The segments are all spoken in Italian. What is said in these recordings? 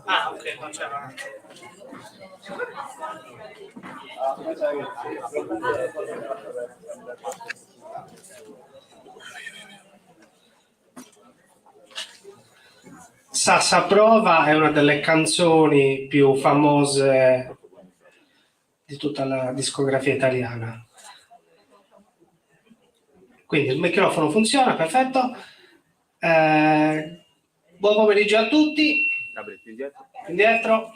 Ah, ok, non c'era. Sassa Prova è una delle canzoni più famose di tutta la discografia italiana. Quindi il microfono funziona, perfetto. Buon pomeriggio a tutti. Indietro.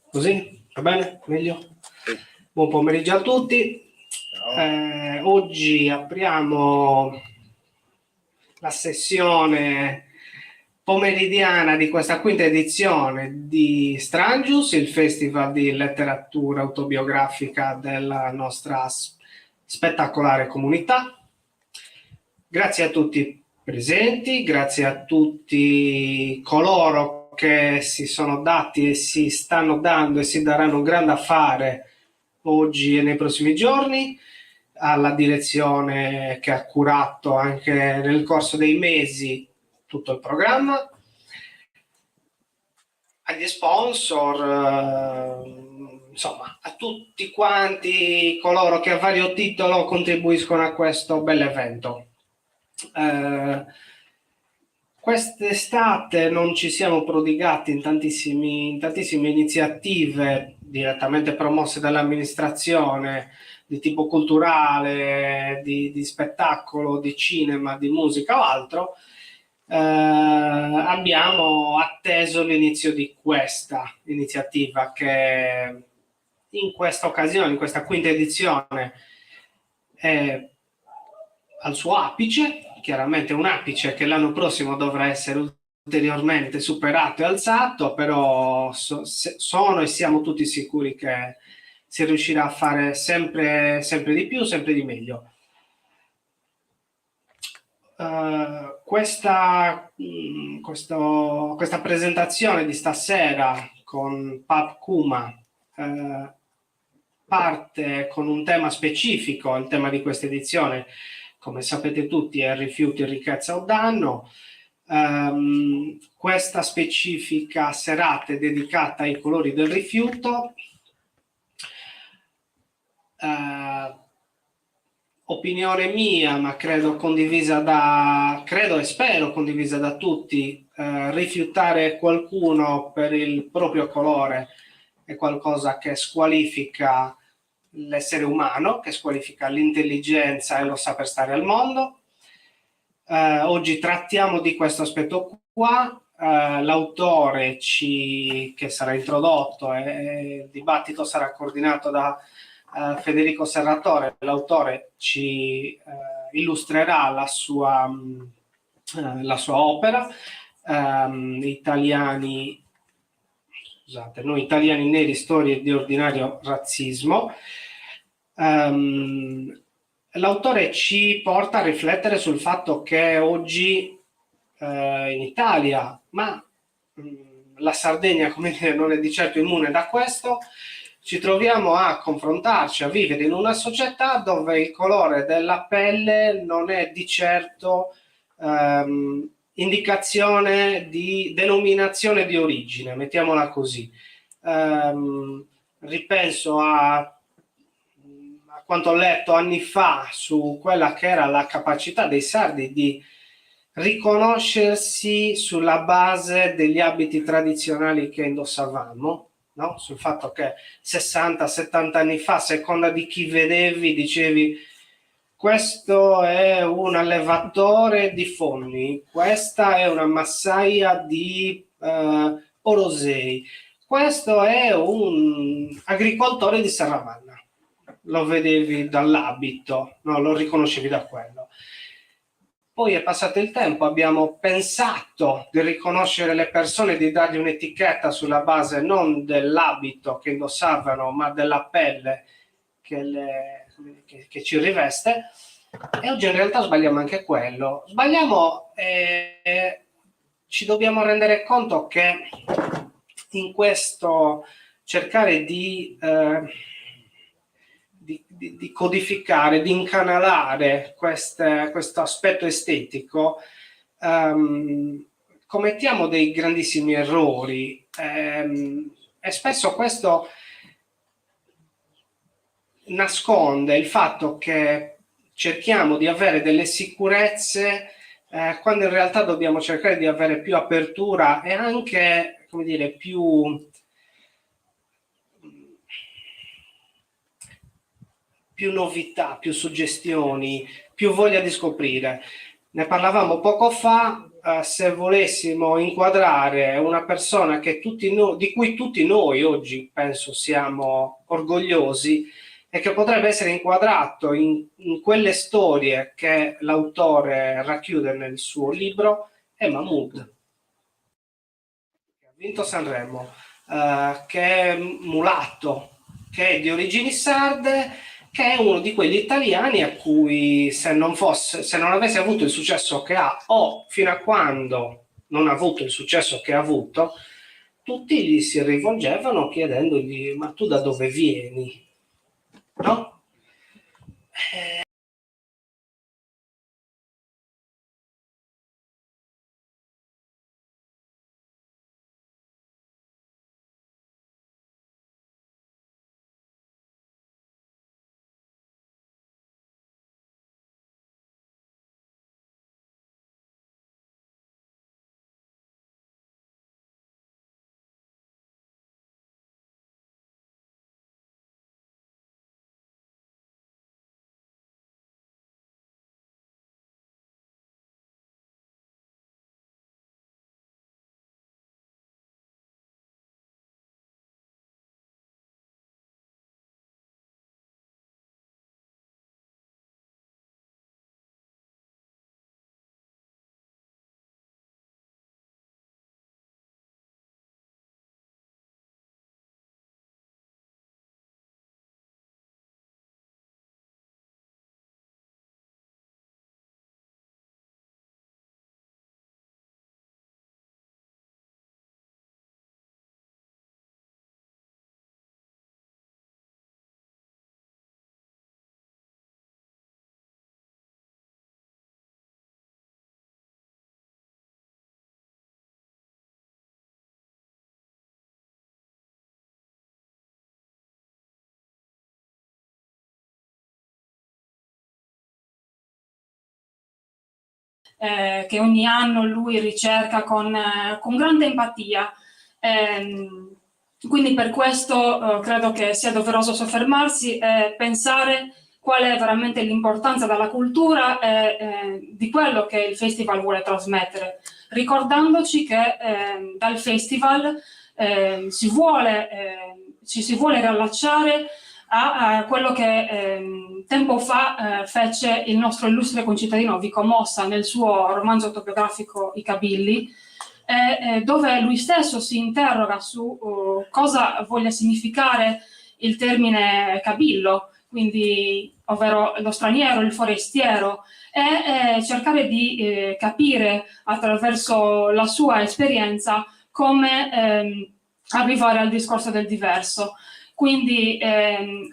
Così, va bene? Meglio? Buon pomeriggio a tutti. Oggi apriamo la sessione pomeridiana di questa quinta edizione di Strangius, il festival di letteratura autobiografica della nostra spettacolare comunità. Grazie a tutti presenti, grazie a tutti coloro che si sono dati e si stanno dando e si daranno un grande affare oggi e nei prossimi giorni, alla direzione che ha curato anche nel corso dei mesi tutto il programma, agli sponsor, insomma a tutti quanti coloro che a vario titolo contribuiscono a questo bell'evento. Quest'estate non ci siamo prodigati in tantissime iniziative direttamente promosse dall'amministrazione di tipo culturale, di spettacolo, di cinema, di musica o altro. Abbiamo atteso l'inizio di questa iniziativa che in questa occasione, in questa quinta edizione, è al suo apice, chiaramente un apice che l'anno prossimo dovrà essere ulteriormente superato e alzato, però sono e siamo tutti sicuri che si riuscirà a fare sempre di più, sempre di meglio. Questa presentazione di stasera con Pap Kuma parte con un tema specifico. Il tema di questa edizione, come sapete tutti, è rifiuti, ricchezza o danno. Questa specifica serata è dedicata ai colori del rifiuto. Opinione mia, ma credo e spero condivisa da tutti, rifiutare qualcuno per il proprio colore è qualcosa che squalifica l'essere umano, che squalifica l'intelligenza e lo saper stare al mondo. Oggi trattiamo di questo aspetto qua. L'autore che sarà introdotto e il dibattito sarà coordinato da Federico Serratore. L'autore ci illustrerà la sua opera, Noi italiani neri, storie di ordinario razzismo. L'autore ci porta a riflettere sul fatto che oggi in Italia, ma la Sardegna, come dire, non è di certo immune da questo, ci troviamo a confrontarci, a vivere in una società dove il colore della pelle non è di certo indicazione di denominazione di origine, mettiamola così. Ripenso a quanto ho letto anni fa su quella che era la capacità dei sardi di riconoscersi sulla base degli abiti tradizionali che indossavamo, no? Sul fatto che 60-70 anni fa, a seconda di chi vedevi, dicevi: questo è un allevatore di Fonni, questa è una massaia di Orosei, questo è un agricoltore di Serramanna. Lo vedevi dall'abito, no? Lo riconoscevi da quello. Poi è passato il tempo, abbiamo pensato di riconoscere le persone, di dargli un'etichetta sulla base non dell'abito che indossavano, ma della pelle che ci riveste, e oggi in realtà sbagliamo anche quello. Sbagliamo e ci dobbiamo rendere conto che in questo cercare di codificare, di incanalare questo aspetto estetico, commettiamo dei grandissimi errori e spesso questo nasconde il fatto che cerchiamo di avere delle sicurezze quando in realtà dobbiamo cercare di avere più apertura e anche, come dire, più novità, più suggestioni, più voglia di scoprire. Ne parlavamo poco fa, se volessimo inquadrare una persona che di cui tutti noi oggi penso siamo orgogliosi e che potrebbe essere inquadrato in quelle storie che l'autore racchiude nel suo libro, è Mahmood, che ha vinto Sanremo, che è mulatto, che è di origini sarde, che è uno di quegli italiani a cui se non avesse avuto il successo che ha, o fino a quando non ha avuto il successo che ha avuto, tutti gli si rivolgevano chiedendogli: ma tu da dove vieni? No? Che ogni anno lui ricerca con grande empatia. Quindi per questo credo che sia doveroso soffermarsi e pensare qual è veramente l'importanza della cultura e di quello che il festival vuole trasmettere, ricordandoci che dal festival ci si vuole riallacciare a quello che tempo fa fece il nostro illustre concittadino Vico Mossa nel suo romanzo autobiografico I Cabilli, dove lui stesso si interroga su cosa voglia significare il termine cabillo, quindi ovvero lo straniero, il forestiero, e cercare di capire attraverso la sua esperienza come arrivare al discorso del diverso. Quindi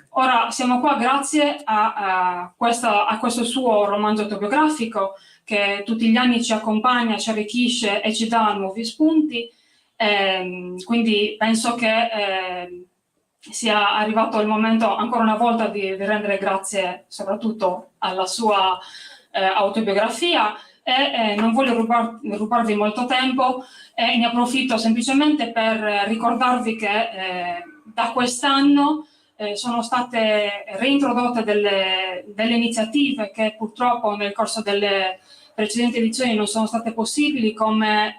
ora siamo qua grazie a questo suo romanzo autobiografico che tutti gli anni ci accompagna, ci arricchisce e ci dà nuovi spunti. Quindi penso che sia arrivato il momento ancora una volta di rendere grazie soprattutto alla sua autobiografia e non voglio rubarvi molto tempo e ne approfitto semplicemente per ricordarvi che da quest'anno sono state reintrodotte delle iniziative che purtroppo nel corso delle precedenti edizioni non sono state possibili, come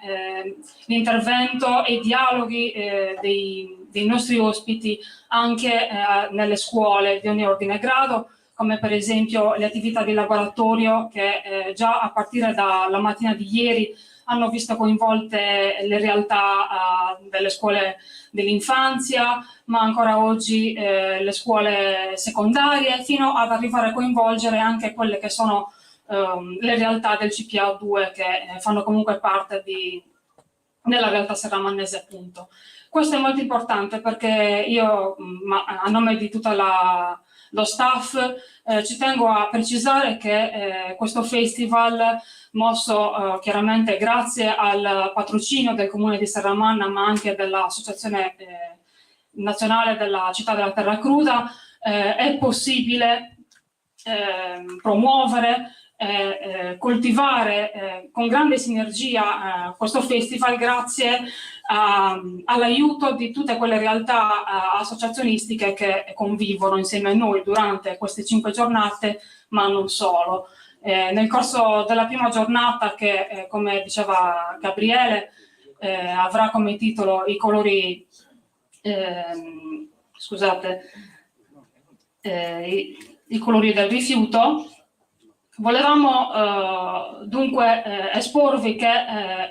l'intervento e i dialoghi dei nostri ospiti anche nelle scuole di ogni ordine e grado, come per esempio le attività di laboratorio che già a partire dalla mattina di ieri hanno visto coinvolte le realtà delle scuole dell'infanzia, ma ancora oggi le scuole secondarie, fino ad arrivare a coinvolgere anche quelle che sono le realtà del CPA2 che fanno comunque parte della realtà serramannese, appunto. Questo è molto importante perché io, a nome di tutta la lo staff. Ci tengo a precisare che questo festival, mosso chiaramente grazie al patrocinio del Comune di Serramanna, ma anche dell'Associazione Nazionale della Città della Terra Cruda, è possibile promuovere, coltivare con grande sinergia questo festival grazie all'aiuto di tutte quelle realtà associazionistiche che convivono insieme a noi durante queste 5 giornate, ma non solo. Nel corso della prima giornata, che come diceva Gabriele avrà come titolo i colori i colori del rifiuto, volevamo dunque esporvi che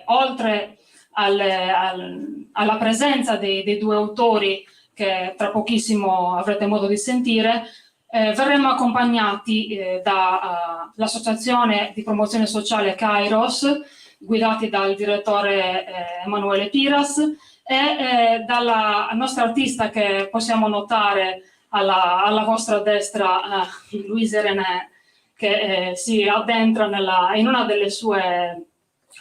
oltre alla presenza dei due autori che tra pochissimo avrete modo di sentire, verremo accompagnati dall'Associazione di Promozione Sociale Kairos, guidati dal direttore Emanuele Piras, e dalla nostra artista che possiamo notare alla vostra destra, Louise René, che si addentra in una delle sue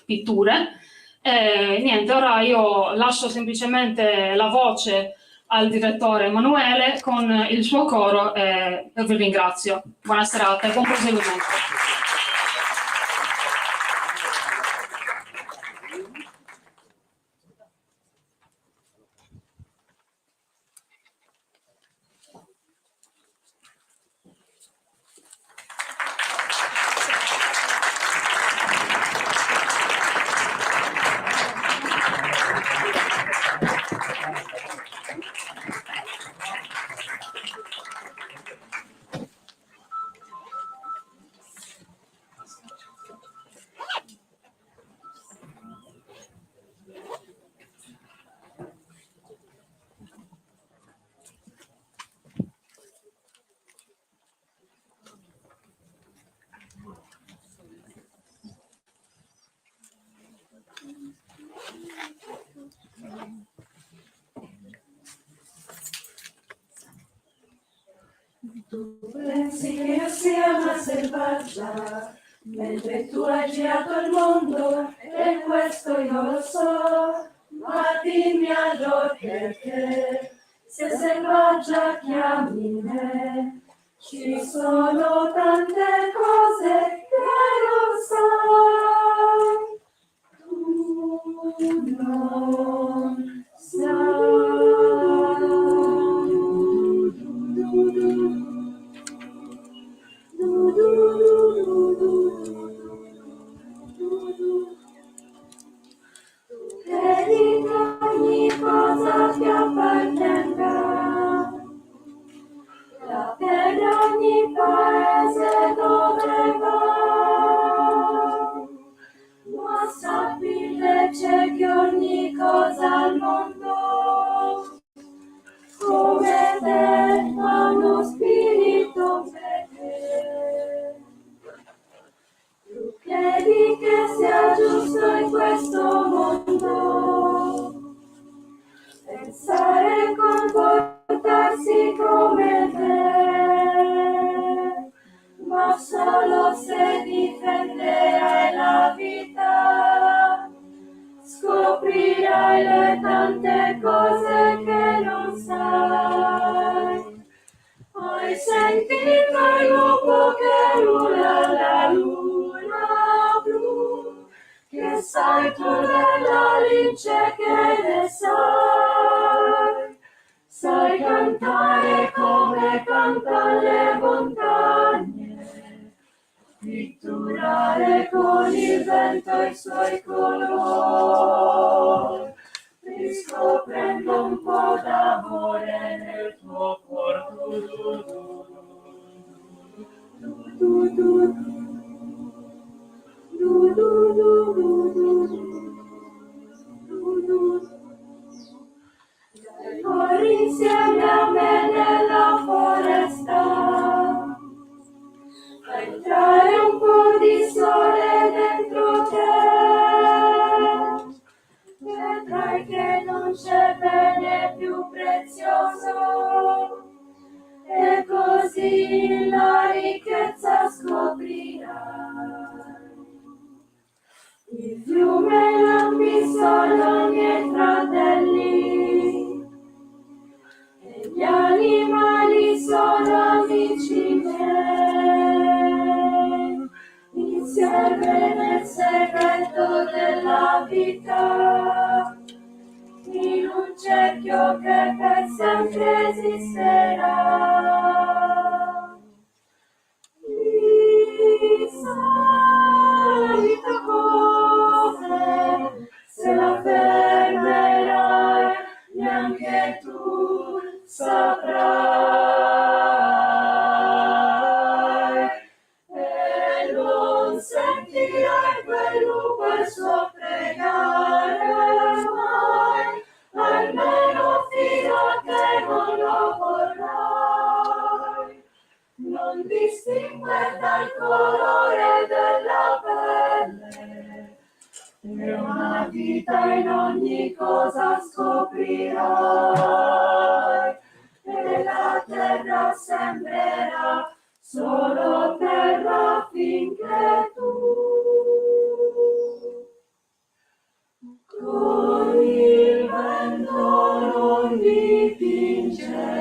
pitture. Niente, ora io lascio semplicemente la voce al direttore Emanuele con il suo coro e vi ringrazio. Buona serata e buon proseguimento. Tu pensi che io sia una selvaggia, mentre tu hai girato il mondo, e questo io lo so, ma dimmi allora perché, se selvaggia chiami me, ci sono tante cose che non sai, tu non sai. Credi che ogni cosa ti appartenga, per ogni paese dove vai, ma sappi invece che ogni cosa al mondo come te ha uno spirito fedele. Tu credi che sia giusto in questo mondo pensare e comportarsi come te, ma solo se difenderai la vita scoprirai le tante cose che non sai. Hai sentito il lupo che urla la luna blu? Che sai tu della lince che ne sai? Sai cantare come cantano le montagne, pitturare con il vento i suoi colori, riscoprendo un po' d'amore nel tuo cuore. Corri insieme a me nella foresta, fai entrare un po' di sole dentro te, vedrai che non c'è bene più prezioso, e così così la ricchezza scoprirai. Il fiume e l'ambizione, miei fratelli, e gli animali sono amici miei. Insieme nel segreto della vita, in un cerchio che per sempre esisterà. Solita cose, se la fermerai, neanche tu saprai. E non sentirai quel lupo il suo pregare mai, almeno fino a che non lo vorrai. Non distingue dal colore della pelle, e una vita in ogni cosa scoprirai, e la terra sembrerà solo terra finché tu con il vento non dipingerai.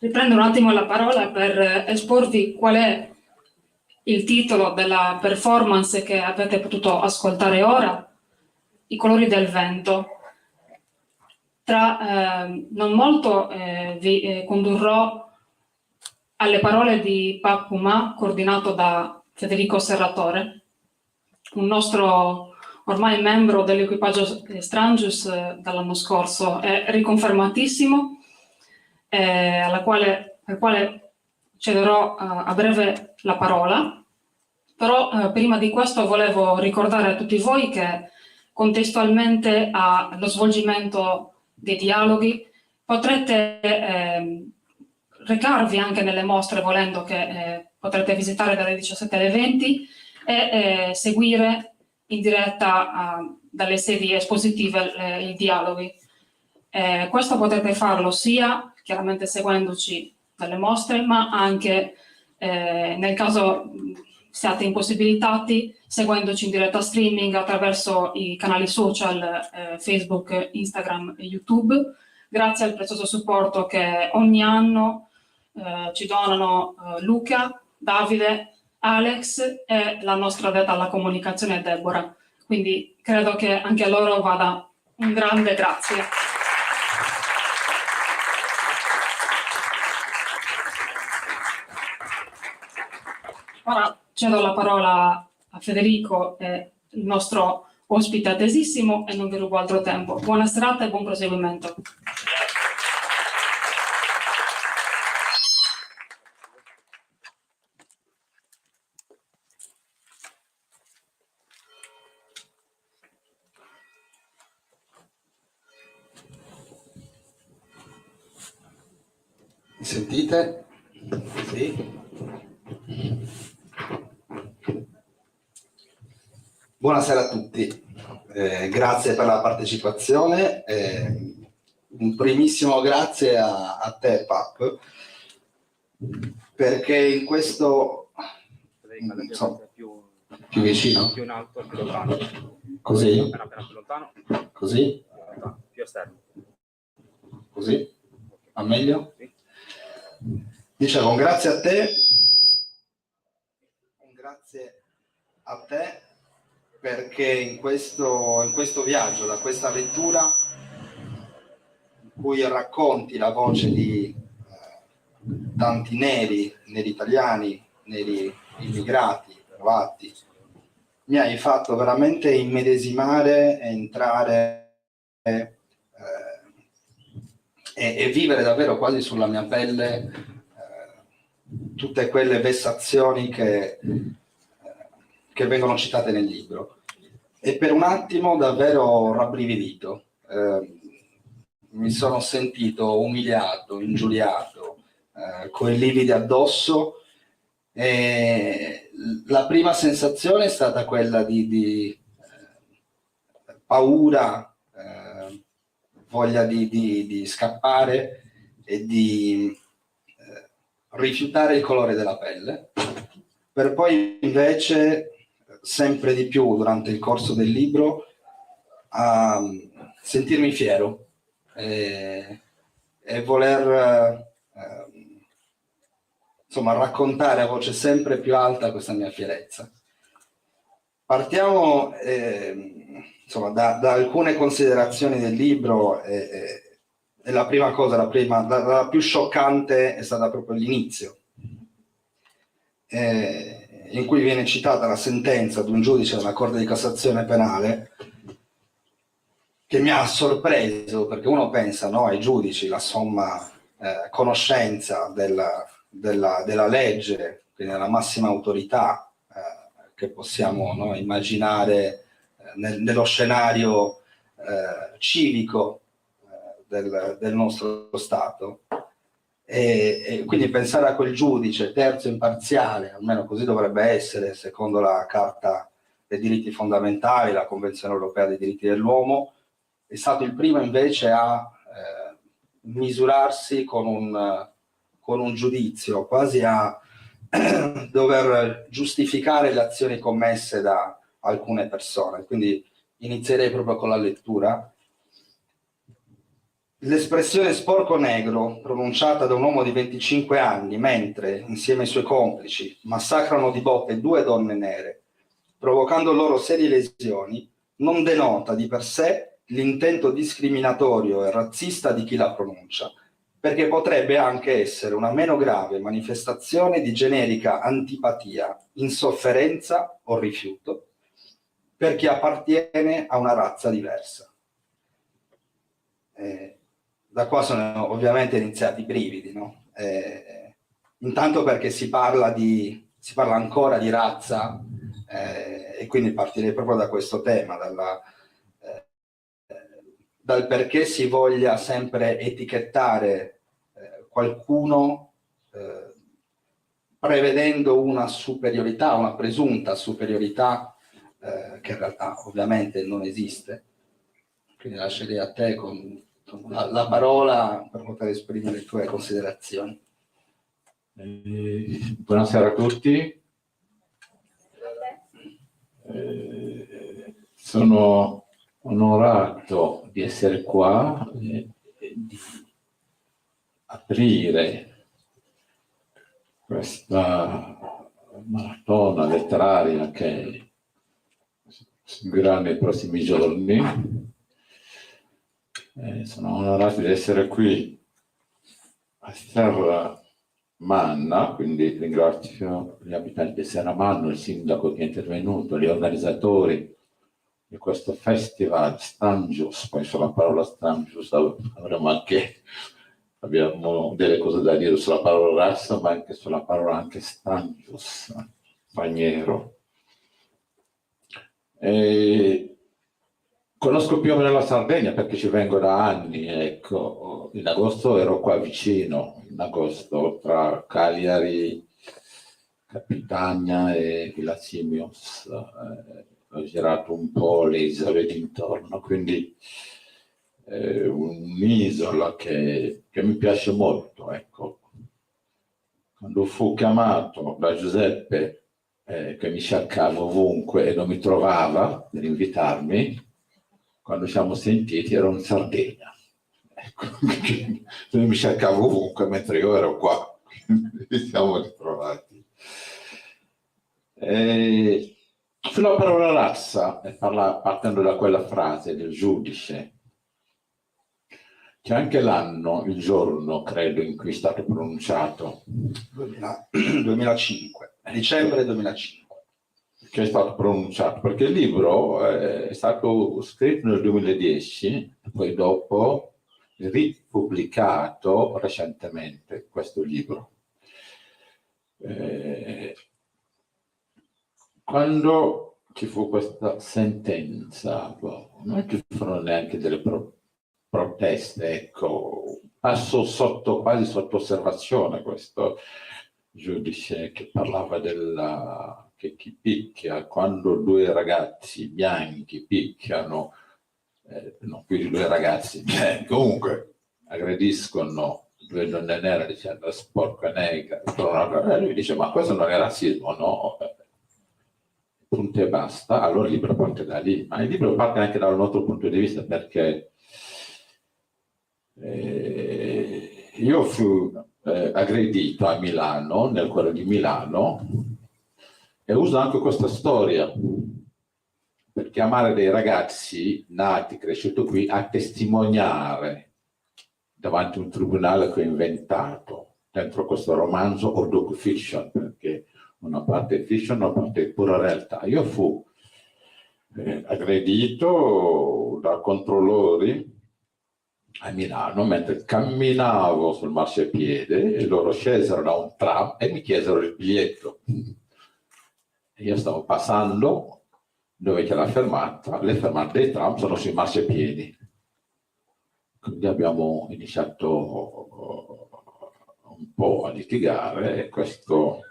Riprendo un attimo la parola per esporvi qual è il titolo della performance che avete potuto ascoltare ora, I colori del vento. Tra non molto vi condurrò alle parole di Papu Ma, coordinato da Federico Serratore, un nostro ormai membro dell'equipaggio Strangius dall'anno scorso, è riconfermatissimo, per quale cederò a breve la parola. Però prima di questo volevo ricordare a tutti voi che contestualmente allo svolgimento dei dialoghi potrete recarvi anche nelle mostre, volendo, che potrete visitare dalle 17 alle 20 e seguire in diretta dalle sedi espositive i dialoghi. Questo potete farlo sia chiaramente seguendoci dalle mostre, ma anche nel caso siate impossibilitati seguendoci in diretta streaming attraverso i canali social Facebook, Instagram e YouTube, grazie al prezioso supporto che ogni anno ci donano Luca, Davide, Alex e la nostra addetta alla comunicazione Deborah. Quindi credo che anche a loro vada un grande grazie. Ora cedo la parola a Federico, il nostro ospite attesissimo, e non vi rubo altro tempo. Buona serata e buon proseguimento. Mi sentite? Sì? Buonasera a tutti, grazie per la partecipazione. Un primissimo grazie a te, Pap, perché in questo... Insomma, più vicino? Più in alto, più lontano. Così? Appena più lontano. Così? Più esterno. Così? Va meglio? Sì. Dicevo, un grazie a te, un grazie a te perché in questo viaggio, da questa lettura, in cui racconti la voce di tanti neri italiani, neri immigrati, trovati, mi hai fatto veramente immedesimare, entrare e vivere davvero quasi sulla mia pelle tutte quelle vessazioni che vengono citate nel libro. E per un attimo davvero rabbrividito, mi sono sentito umiliato, ingiuriato, con i lividi addosso. E la prima sensazione è stata quella di paura, voglia di scappare e di rifiutare il colore della pelle, per poi invece sempre di più durante il corso del libro a sentirmi fiero e voler insomma raccontare a voce sempre più alta questa mia fierezza. Partiamo insomma da alcune considerazioni del libro e la prima cosa, la più scioccante è stata proprio l'inizio, in cui viene citata la sentenza di un giudice della Corte di Cassazione Penale, che mi ha sorpreso, perché uno pensa, no, ai giudici la somma conoscenza della legge, quindi la massima autorità che possiamo, no, immaginare nello scenario civico del nostro Stato. E quindi pensare a quel giudice terzo imparziale, almeno così dovrebbe essere secondo la Carta dei diritti fondamentali, la Convenzione europea dei diritti dell'uomo, è stato il primo invece a misurarsi con un giudizio, quasi a dover giustificare le azioni commesse da alcune persone. Quindi inizierei proprio con la lettura. L'espressione sporco negro, pronunciata da un uomo di 25 anni, mentre, insieme ai suoi complici, massacrano di botte 2 donne nere, provocando loro serie lesioni, non denota di per sé l'intento discriminatorio e razzista di chi la pronuncia, perché potrebbe anche essere una meno grave manifestazione di generica antipatia, insofferenza o rifiuto per chi appartiene a una razza diversa. Da qua sono ovviamente iniziati i brividi, no? Intanto perché si parla ancora di razza, e quindi partirei proprio da questo tema, dal perché si voglia sempre etichettare qualcuno prevedendo una superiorità, una presunta superiorità che in realtà ovviamente non esiste. Quindi lascerei a te con la parola per poter esprimere le tue considerazioni. Buonasera a tutti. Sono onorato di essere qua e di aprire questa maratona letteraria che seguirà nei prossimi giorni. Sono onorato di essere qui a Serra Manna, quindi ringrazio gli abitanti di Serra Manna, il sindaco che è intervenuto, gli organizzatori di questo festival Strangius. Poi sulla parola Strangius abbiamo delle cose da dire sulla parola razza, ma anche sulla parola anche Strangius, straniero. Conosco più o meno la Sardegna perché ci vengo da anni, ecco. In agosto ero qua vicino, in agosto, tra Cagliari, Capitania e Villa Simios. Ho girato un po' le isole d'intorno, quindi un'isola che mi piace molto, ecco. Quando fu chiamato da Giuseppe, che mi cercava ovunque e non mi trovava per invitarmi, quando ci siamo sentiti ero in Sardegna, ecco. Lui mi cercava ovunque mentre io ero qua, quindi ci siamo ritrovati. Sulla parola razza, partendo da quella frase del giudice, c'è anche l'anno, il giorno, credo, in cui è stato pronunciato. 2005, dicembre 2005. Che è stato pronunciato, perché il libro è stato scritto nel 2010, poi dopo ripubblicato recentemente questo libro. Quando ci fu questa sentenza, non ci furono neanche delle proteste, ecco, passò quasi sotto osservazione questo giudice che parlava che chi picchia, quando due ragazzi bianchi picchiano, no, più di due ragazzi bianchi, comunque aggrediscono due donne nere dicendo sporca negra, lui dice ma questo non è razzismo, no? Punto e basta. Allora il libro parte da lì, ma il libro parte anche dal nostro punto di vista, perché io fui aggredito a Milano, nel cuore di Milano, e uso anche questa storia per chiamare dei ragazzi nati, cresciuti qui, a testimoniare davanti a un tribunale che ho inventato dentro questo romanzo o docu-fiction, perché una parte è fiction, una parte è pura realtà. Io fui aggredito da controllori a Milano mentre camminavo sul marciapiede e loro scesero da un tram e mi chiesero il biglietto. Io stavo passando dove c'è la fermata, le fermate dei tram sono sui marciapiedi. Quindi abbiamo iniziato un po' a litigare e questo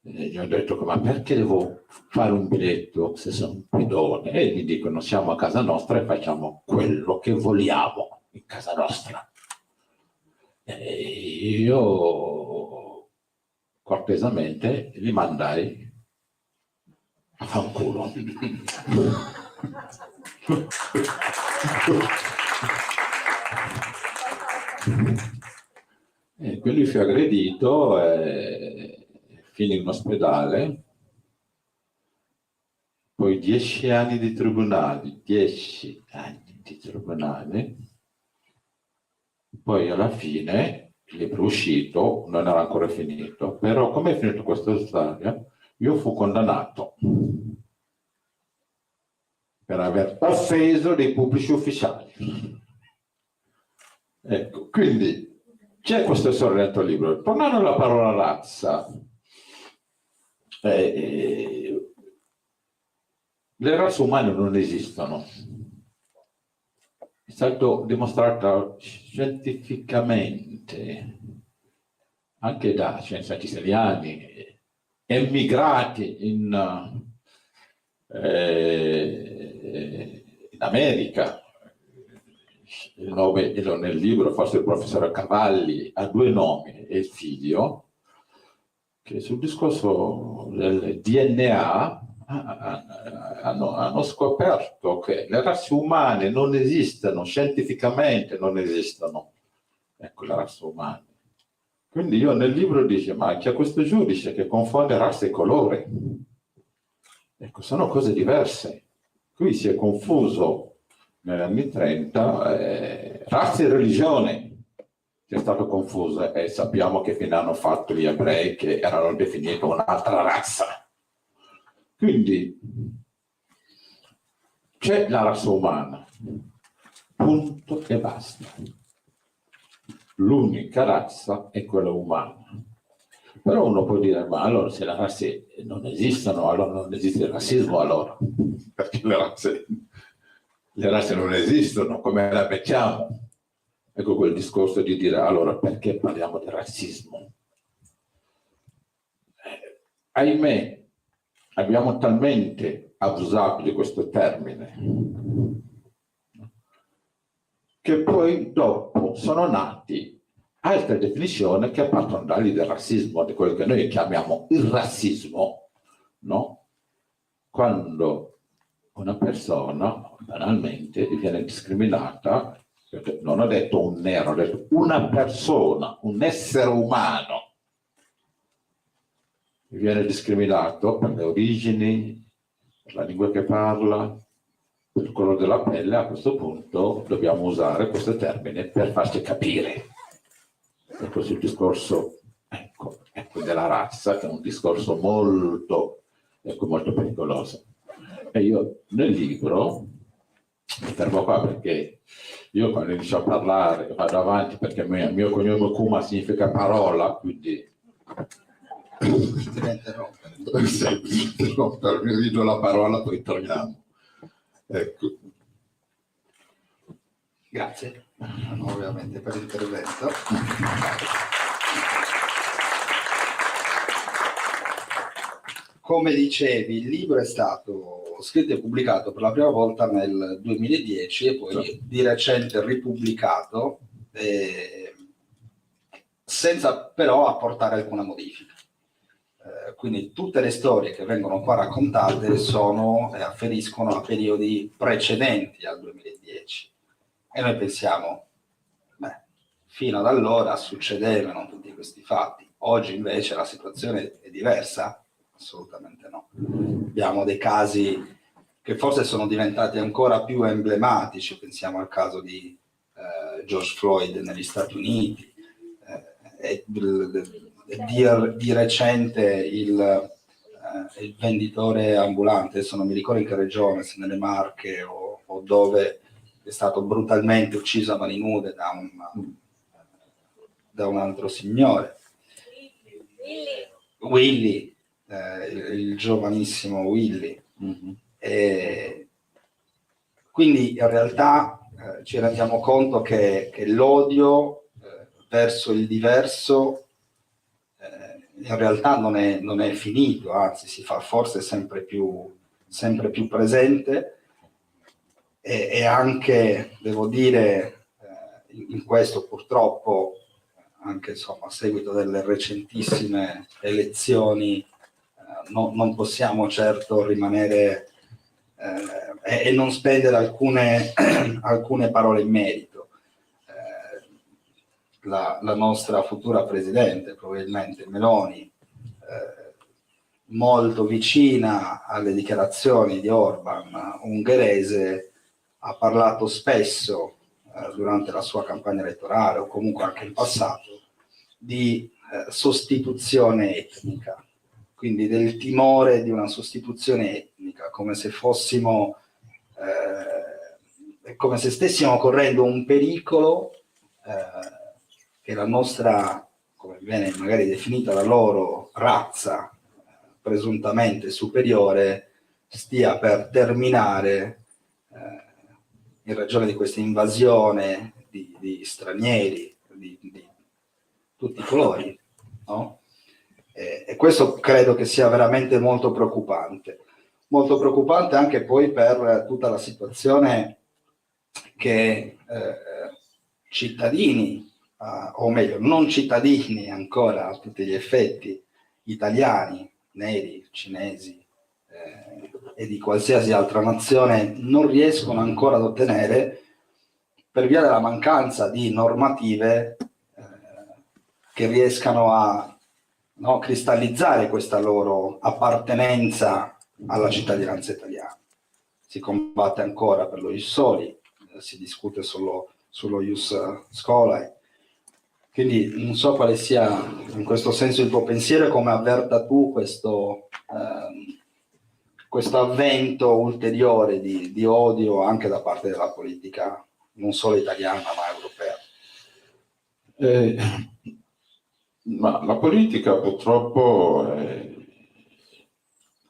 gli ho detto ma perché devo fare un biglietto se sono un pedone? E mi dicono siamo a casa nostra e facciamo quello che vogliamo in casa nostra. E io cortesemente li mandai a fanculo. E quindi fui aggredito e finì in ospedale, poi 10 anni di tribunali, 10 anni di tribunali, poi alla fine il libro è uscito, non era ancora finito, però come è finito questa storia? Io fu condannato per aver offeso dei pubblici ufficiali. Ecco, quindi c'è questo storia dentro il libro. Tornando alla parola razza, le razze umane non esistono. È stato dimostrato scientificamente, anche da scienziati italiani, emigrati in America. Il nome nel libro, forse il professore Cavalli ha due nomi, e il figlio, che sul discorso del DNA hanno scoperto che le razze umane non esistono, scientificamente non esistono. Ecco, le razze umane. Quindi io nel libro dice, ma c'è questo giudice che confonde razza e colore. Ecco, sono cose diverse. Qui si è confuso negli anni 30 razza e religione. È stato confuso e sappiamo che fine hanno fatto gli ebrei che erano definiti un'altra razza. Quindi c'è la razza umana, punto e basta. L'unica razza è quella umana. Però uno può dire, ma allora se le razze non esistono, allora non esiste il razzismo, allora. Perché le razze non esistono, come la mettiamo? Ecco quel discorso di dire, allora perché parliamo di razzismo? Ahimè, abbiamo talmente abusato di questo termine che poi dopo sono nati altre definizioni che partono dall'idea del razzismo, di quello che noi chiamiamo il razzismo, no? Quando una persona banalmente viene discriminata, non ho detto un nero, ho detto una persona, un essere umano viene discriminato per le origini, per la lingua che parla, per il colore della pelle, a questo punto dobbiamo usare questo termine per farci capire. E questo è il discorso ecco, della razza, che è un discorso molto pericoloso. E io nel libro, mi fermo qua perché io quando inizio a parlare vado avanti, perché il mio cognome Kuma significa parola, quindi Ti devi interrompere. mi dico la parola, poi torniamo. Ecco. Grazie ovviamente per l'intervento. Come dicevi, il libro è stato scritto e pubblicato per la prima volta nel 2010 e poi di recente ripubblicato, senza però apportare alcuna modifica. Quindi tutte le storie che vengono qua raccontate afferiscono a periodi precedenti al 2010. E noi pensiamo, fino ad allora succedevano tutti questi fatti. Oggi invece la situazione è diversa? Assolutamente no. Abbiamo dei casi che forse sono diventati ancora più emblematici, pensiamo al caso di George Floyd negli Stati Uniti, di recente il venditore ambulante, adesso non mi ricordo in che regione, se nelle Marche o dove, è stato brutalmente ucciso a mani nude da un altro signore. Willy, il giovanissimo Willy. Quindi in realtà ci rendiamo conto che l'odio verso il diverso in realtà non è finito, anzi si fa forse sempre più presente, e anche, devo dire, in questo purtroppo, anche insomma, a seguito delle recentissime elezioni, non possiamo certo rimanere e non spendere alcune parole in merito. La nostra futura presidente, probabilmente Meloni, molto vicina alle dichiarazioni di Orban, ungherese, ha parlato spesso durante la sua campagna elettorale o comunque anche in passato di sostituzione etnica, quindi del timore di una sostituzione etnica, come se fossimo come se stessimo correndo un pericolo che la nostra, come viene magari definita la loro razza presuntamente superiore, stia per terminare in ragione di questa invasione di stranieri di tutti i colori, no? E questo credo che sia veramente molto preoccupante anche poi per tutta la situazione che cittadini, o meglio non cittadini ancora a tutti gli effetti, italiani, neri, cinesi e di qualsiasi altra nazione non riescono ancora ad ottenere per via della mancanza di normative che riescano a cristallizzare questa loro appartenenza alla cittadinanza italiana. Si combatte ancora per lo Ius Soli, si discute sullo Ius Scholae. Quindi non so quale sia in questo senso il tuo pensiero e come avverta tu questo avvento ulteriore di odio anche da parte della politica, non solo italiana ma europea. Ma la politica purtroppo,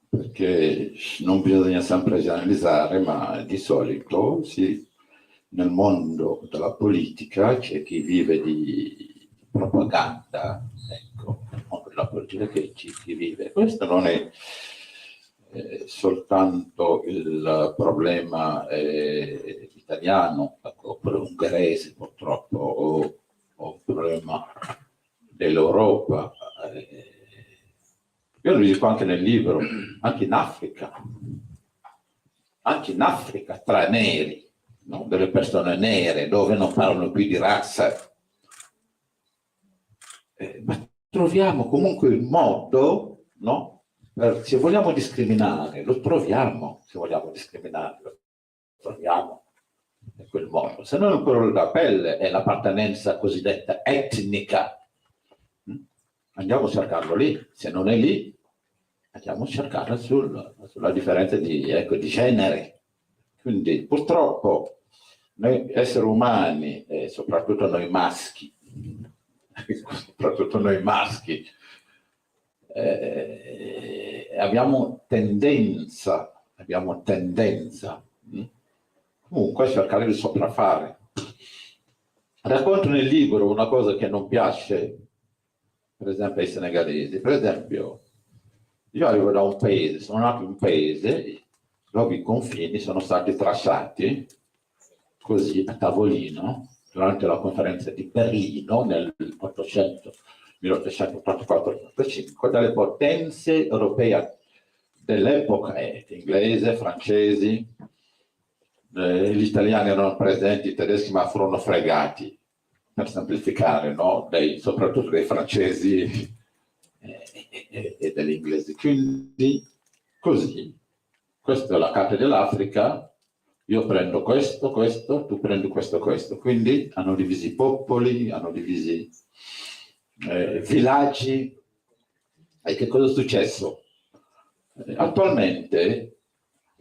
perché non bisogna sempre generalizzare, ma di solito nel mondo della politica c'è chi vive di propaganda, ecco, nel mondo della politica che c'è chi vive. Questo non è soltanto il problema italiano, oppure ungherese purtroppo, o un problema dell'Europa. Io lo dico anche nel libro, anche in Africa tra neri, no? Delle persone nere, dove non parlano più di razza, ma troviamo comunque il modo, no? Se vogliamo discriminare, lo troviamo, se vogliamo discriminare, lo troviamo in quel modo. Se non il colore della pelle è l'appartenenza cosiddetta etnica, andiamo a cercarlo lì, se non è lì, andiamo a cercarlo sulla differenza di genere. Quindi purtroppo noi esseri umani, e soprattutto noi maschi, abbiamo tendenza comunque a cercare di sopraffare. Racconto nel libro una cosa che non piace, per esempio, ai senegalesi. Per esempio, io arrivo da un paese, sono nato in un paese dove i confini sono stati tracciati così a tavolino durante la conferenza di Berlino nel 1884-85 dalle potenze europee dell'epoca, inglese, francesi, gli italiani erano presenti, i tedeschi ma furono fregati, per semplificare, no? Soprattutto dei francesi e degli inglesi. Quindi così, questa è la carta dell'Africa, io prendo questo, tu prendi questo. Quindi hanno divisi i popoli, hanno divisi villaggi. E che cosa è successo? Attualmente,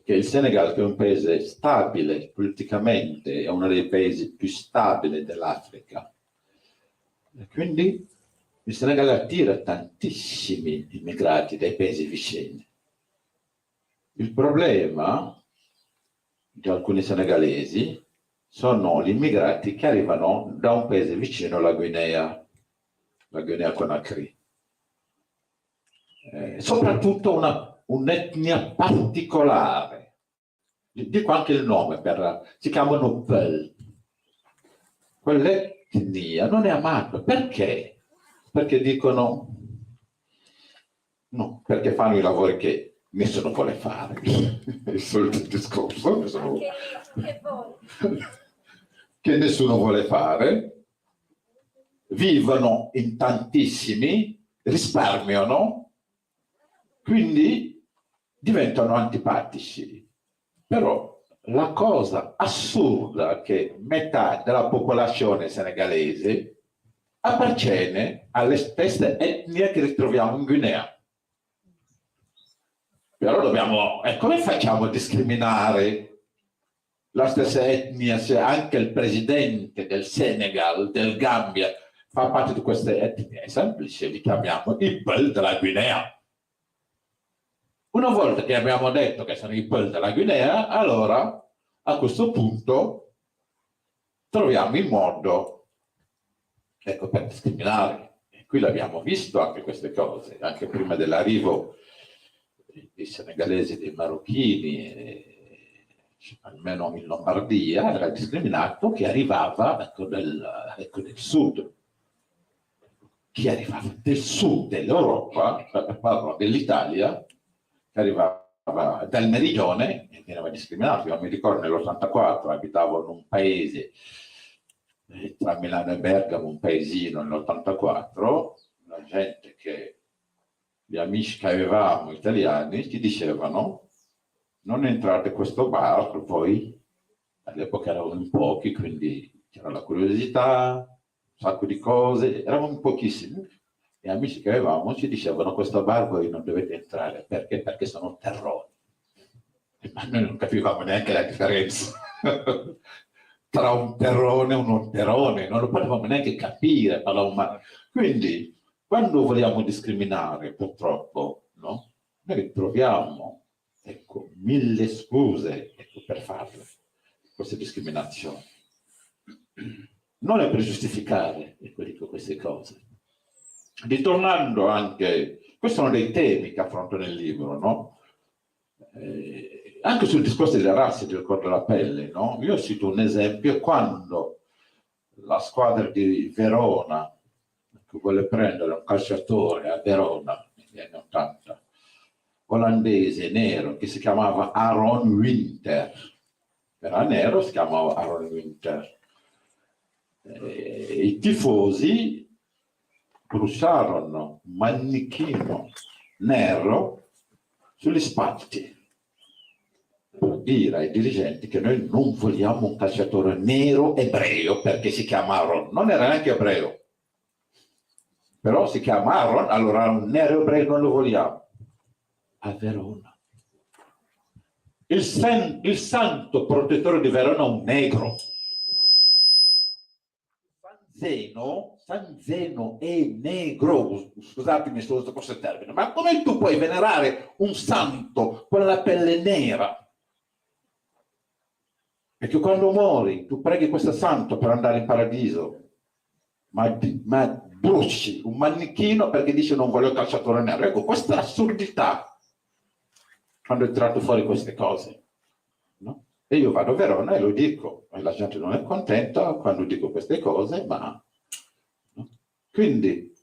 che il Senegal, che è un paese stabile politicamente, è uno dei paesi più stabili dell'Africa. Quindi il Senegal attira tantissimi immigrati dai paesi vicini. Il problema di alcuni senegalesi sono gli immigrati che arrivano da un paese vicino alla Guinea, la Guinea Conakry. Soprattutto un'etnia particolare, dico anche il nome, si chiamano Peul. Quell'etnia non è amata, perché? Perché dicono, no, perché fanno i lavori che nessuno vuole fare, il solito discorso, che nessuno vuole fare, vivono in tantissimi, risparmiano, quindi diventano antipatici. Però la cosa assurda è che metà della popolazione senegalese appartiene alle stesse etnie che ritroviamo in Guinea. Però dobbiamo, come facciamo a discriminare la stessa etnia se anche il presidente del Senegal, del Gambia, fa parte di queste etnie? È semplice, li chiamiamo i Peul della Guinea. Una volta che abbiamo detto che sono i Peul della Guinea, allora a questo punto troviamo il modo, per discriminare. E qui l'abbiamo visto anche queste cose, anche prima dell'arrivo dei senegalesi, dei marocchini, almeno in Lombardia, era discriminato chi arrivava del sud. Chi arrivava del sud dell'Europa, parlo dell'Italia, che arrivava dal meridione e veniva discriminato. Io mi ricordo nell'84 abitavo in un paese tra Milano e Bergamo, un paesino nell'84, la gente gli amici che avevamo italiani ci dicevano non entrate in questo bar, voi all'epoca eravamo in pochi, quindi c'era la curiosità, un sacco di cose, eravamo in pochissimi. Gli amici che avevamo ci dicevano questo bar voi non dovete entrare, perché? Perché sono terroni. Ma noi non capivamo neanche la differenza tra un terrone e un non terrone, non lo potevamo neanche capire. Quindi quando vogliamo discriminare, purtroppo, no? Noi troviamo mille scuse per farle, queste discriminazioni. Non è per giustificare, dico queste cose. Ritornando anche, questi sono dei temi che affronto nel libro, no? Anche sul discorso delle razze, del colore della pelle, no? Io cito un esempio: quando la squadra di Verona, che vuole prendere un calciatore a Verona negli anni 80, olandese, nero, che si chiamava Aaron Winter, era nero, si chiamava Aaron Winter. I tifosi bruciarono un manichino nero sugli spalti per dire ai dirigenti che noi non vogliamo un calciatore nero ebreo perché si chiama Aaron. Non era neanche ebreo, però si chiama Aaron, allora un nero ebreo non lo vogliamo. A Verona. Il santo protettore di Verona è un negro. San Zeno è negro, scusatemi se uso questo termine, ma come tu puoi venerare un santo con la pelle nera? Perché quando muori tu preghi questo santo per andare in paradiso, ma bruci un manichino perché dice non voglio il calciatore nero. Ecco, questa è l'assurdità quando è tirato fuori queste cose, no? E io vado a Verona e lo dico, e la gente non è contenta quando dico queste cose, ma no? Quindi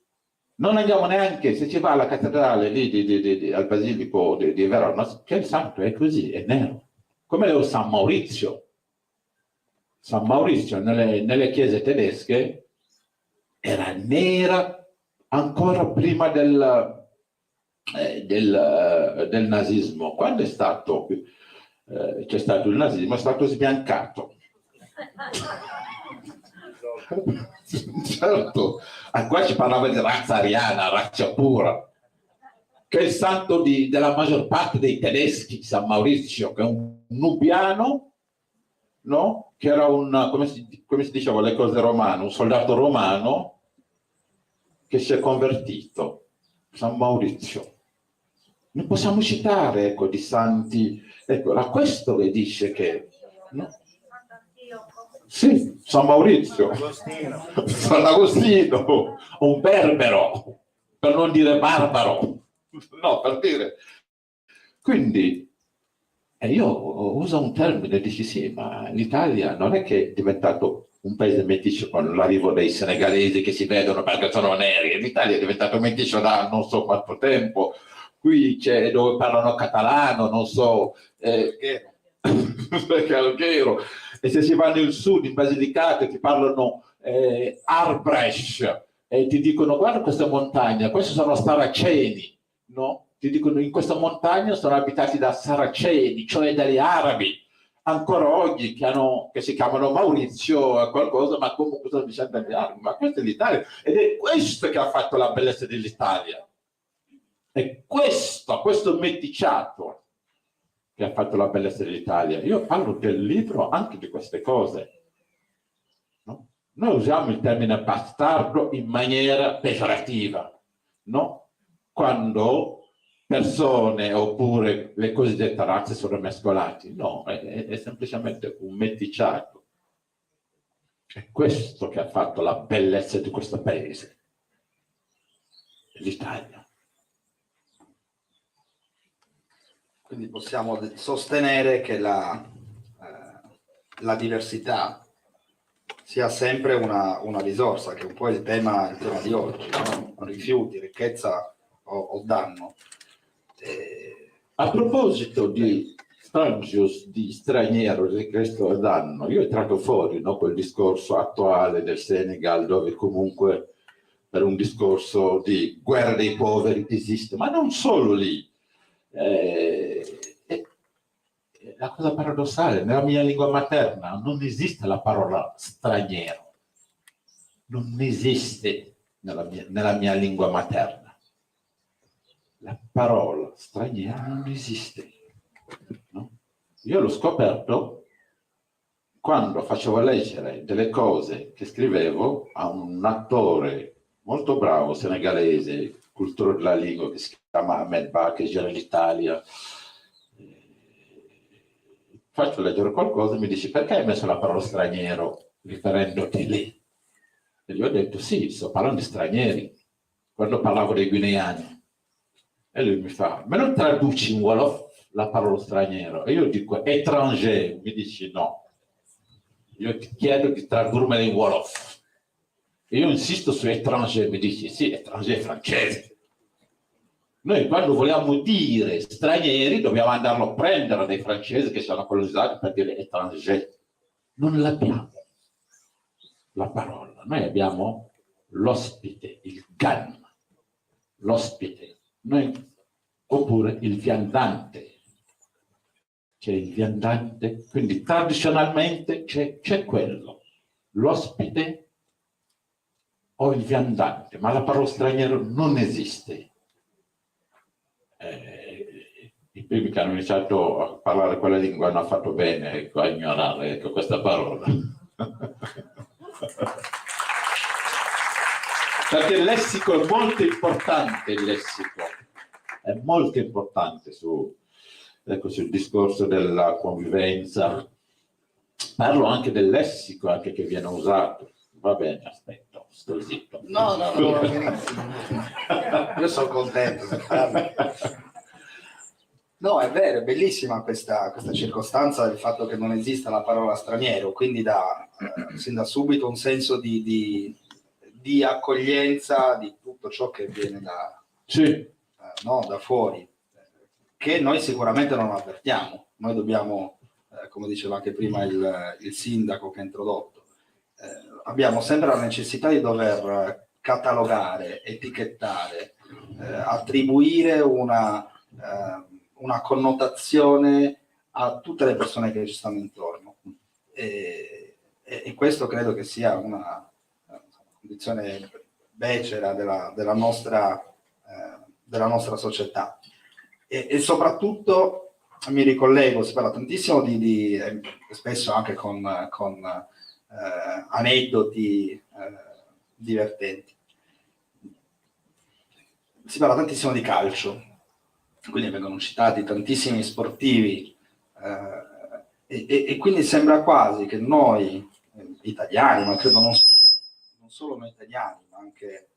non andiamo neanche, se ci va alla cattedrale lì al basilico di Verona, che il santo è così, è nero, come lo San Maurizio. San Maurizio nelle chiese tedesche era nera ancora prima del nazismo. Quando c'è stato il nazismo, è stato sbiancato. Certo, qua ci parlava di razza ariana, razza pura, che è il santo della maggior parte dei tedeschi, San Maurizio, che è un nubiano, no? Che era come si diceva le cose romane, un soldato romano che si è convertito, San Maurizio. Ne possiamo citare, ecco, di santi, ecco, era questo che dice che, no? Sì, San Maurizio, San Agostino, un berbero, per non dire barbaro, no, per dire. Quindi, io uso un termine, dici sì, ma l'Italia non è che è diventato un paese meticcio con l'arrivo dei senegalesi che si vedono perché sono neri, l'Italia è diventato meticcio da non so quanto tempo, qui c'è dove parlano catalano, non so, perché alghero, e se si va nel sud, in Basilicata, ti parlano Arbrecht, e ti dicono guarda questa montagna, questi sono saraceni, no? Ti dicono in questa montagna sono abitati da saraceni, cioè dagli arabi, ancora oggi che si chiamano Maurizio qualcosa, ma comunque sono discendenti dagli arabi. Ma questa è l'Italia, ed è questo che ha fatto la bellezza dell'Italia. È questo meticciato che ha fatto la bellezza dell'Italia. Io parlo del libro anche di queste cose, no? Noi usiamo il termine bastardo in maniera peggiorativa, no? Quando persone oppure le cosiddette razze sono mescolati. No, è semplicemente un meticciato. È questo che ha fatto la bellezza di questo paese, l'Italia. Quindi possiamo sostenere che la diversità sia sempre una risorsa, che è un po' il tema di oggi, no? Rifiuti, ricchezza o danno. A proposito di Strangius, di straniero, di questo danno, io ho tratto fuori, no, quel discorso attuale del Senegal, dove comunque per un discorso di guerra dei poveri esiste, ma non solo lì. La cosa paradossale, nella mia lingua materna non esiste la parola straniero, non esiste nella mia lingua materna. La parola straniero non esiste, no? Io l'ho scoperto quando facevo leggere delle cose che scrivevo a un attore molto bravo senegalese, cultore della lingua, che si chiama Ahmed Ba, che gira l'Italia. Faccio leggere qualcosa e mi dice perché hai messo la parola straniero riferendoti lì? E gli ho detto sì, sto parlando di stranieri, quando parlavo dei guineani. E lui mi fa, ma non traduci in Wolof la parola straniero? E io dico étranger, mi dici no. Io ti chiedo di tradurmela in Wolof. E io insisto su étranger, mi dici sì, étranger francese. Noi quando vogliamo dire stranieri dobbiamo andarlo a prendere dai francesi che ci hanno colonizzato per dire étranger. Non l'abbiamo la parola, noi abbiamo l'ospite, il gan, l'ospite. Noi oppure il viandante. C'è il viandante, quindi tradizionalmente c'è quello, l'ospite o il viandante, ma la parola straniero non esiste. I primi che hanno iniziato a parlare quella lingua hanno fatto bene, ecco, a ignorare, ecco, questa parola. Perché il lessico è molto importante, il lessico è molto importante sul discorso della convivenza. Parlo anche del lessico anche che viene usato. Va bene, aspetta, sto zitto. No, benissimo. Io sono contento. No, è vero, è bellissima questa circostanza del fatto che non esista la parola straniero, quindi dà sin da subito un senso di accoglienza di tutto ciò che viene da fuori, che noi sicuramente non avvertiamo. Noi dobbiamo, come diceva anche prima il sindaco che ha introdotto, abbiamo sempre la necessità di dover catalogare, etichettare, attribuire una connotazione a tutte le persone che ci stanno intorno. E questo credo che sia una condizione becera della nostra società. E soprattutto mi ricollego, si parla tantissimo spesso anche con aneddoti divertenti. Si parla tantissimo di calcio, quindi vengono citati tantissimi sportivi e quindi sembra quasi che noi italiani, ma credo non solo noi italiani, ma anche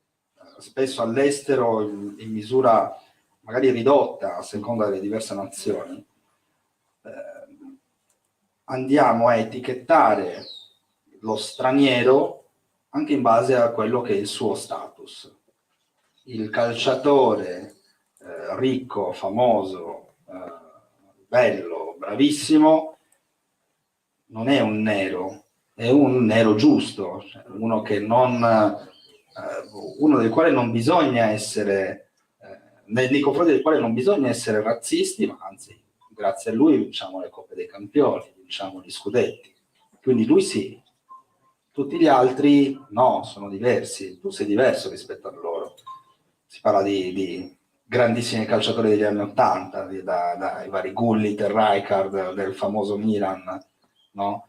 spesso all'estero in misura magari ridotta a seconda delle diverse nazioni, andiamo a etichettare lo straniero anche in base a quello che è il suo status. Il calciatore ricco, famoso, bello, bravissimo, non è un nero, è un nero giusto, cioè uno del quale non bisogna essere, nei confronti del quale non bisogna essere razzisti, ma anzi, grazie a lui vinciamo le Coppe dei Campioni, vinciamo gli scudetti. Quindi lui sì, tutti gli altri no, sono diversi, tu sei diverso rispetto a loro. Si parla di grandissimi calciatori degli anni '80, dai vari Gullit e Rijkaard del famoso Milan, no?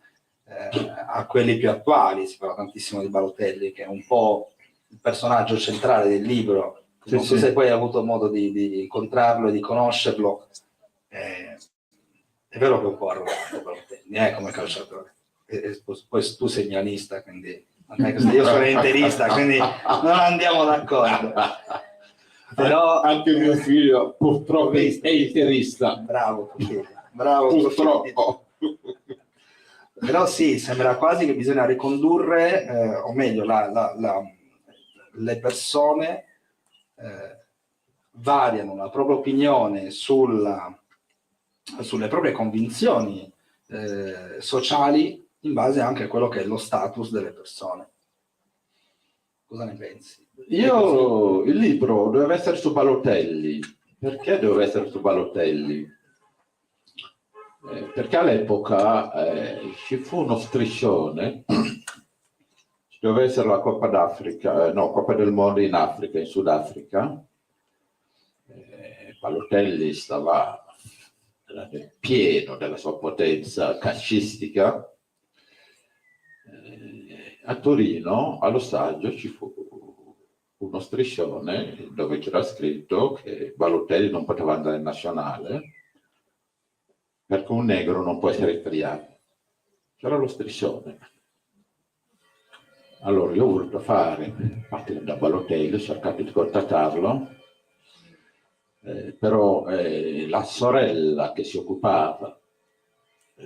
A quelli più attuali, si parla tantissimo di Balotelli, che è un po' il personaggio centrale del libro. Non so se poi hai avuto modo di incontrarlo e di conoscerlo. È vero che è un po' arrogante Balotelli, come calciatore. Poi tu sei milanista, quindi io sono interista, quindi non andiamo d'accordo. Però anche mio figlio purtroppo è interista. Bravo purtroppo. Però sì, sembra quasi che bisogna ricondurre, o meglio, le persone variano la propria opinione sulle proprie convinzioni sociali in base anche a quello che è lo status delle persone. Cosa ne pensi? Il libro doveva essere su Balotelli. Perché doveva essere su Balotelli? Perché all'epoca ci fu uno striscione, ci doveva essere la Coppa d'Africa, Coppa del Mondo in Africa, in Sudafrica. Balotelli stava nel pieno della sua potenza calcistica. A Torino, allo stadio, ci fu uno striscione dove c'era scritto che Balotelli non poteva andare in nazionale perché un negro non può essere italiano. C'era lo striscione. Allora io ho voluto partire da Balotelli, ho cercato di contattarlo, però la sorella che si occupava,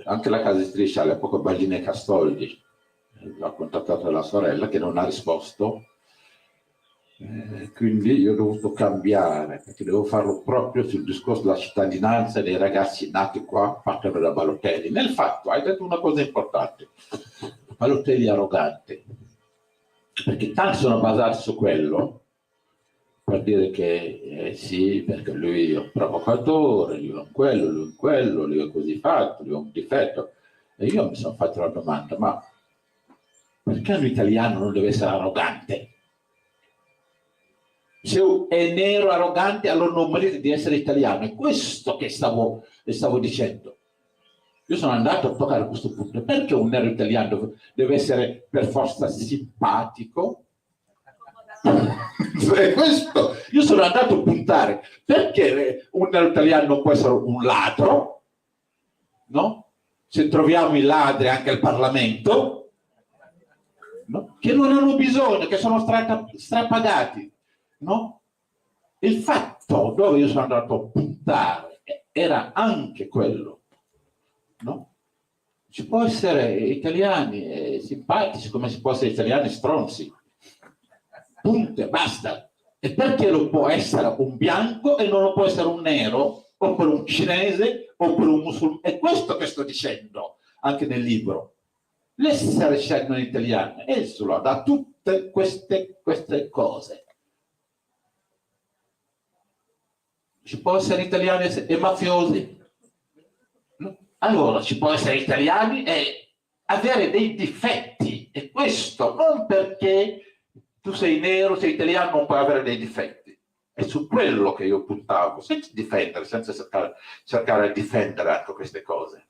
anche la casa editrice all'epoca Baldini e Castoldi, l'ha contattata la sorella che non ha risposto, quindi io ho dovuto cambiare, perché devo farlo proprio sul discorso della cittadinanza dei ragazzi nati qua, partono da Balotelli. Nel fatto hai detto una cosa importante: Balotelli è arrogante, perché tanti sono basati su quello, per dire che sì, perché lui è un provocatore, lui è un quello, lui è un quello, lui è così fatto, lui è un difetto. E io mi sono fatto la domanda, ma perché un italiano non deve essere arrogante? Se è nero arrogante, allora non merita di essere italiano. È questo che stavo dicendo. Io sono andato a toccare questo punto. Perché un nero italiano deve essere per forza simpatico? È questo. Io sono andato a puntare. Perché un nero italiano non può essere un ladro? No? Se troviamo i ladri anche al Parlamento, no? Che non hanno bisogno, che sono strapagati. No? Il fatto dove io sono andato a puntare era anche quello, no? Si può essere italiani simpatici come si può essere italiani stronzi, punto e basta. E perché lo può essere un bianco e non lo può essere un nero, o per un cinese o per un musulmano? È questo che sto dicendo anche nel libro. L'essere scelto in italiano esula da tutte queste cose. Ci può essere italiani e mafiosi? No? Allora ci può essere italiani e avere dei difetti, e questo non perché tu sei nero, sei italiano, non puoi avere dei difetti. È su quello che io puntavo, senza difendere, senza cercare di difendere anche queste cose.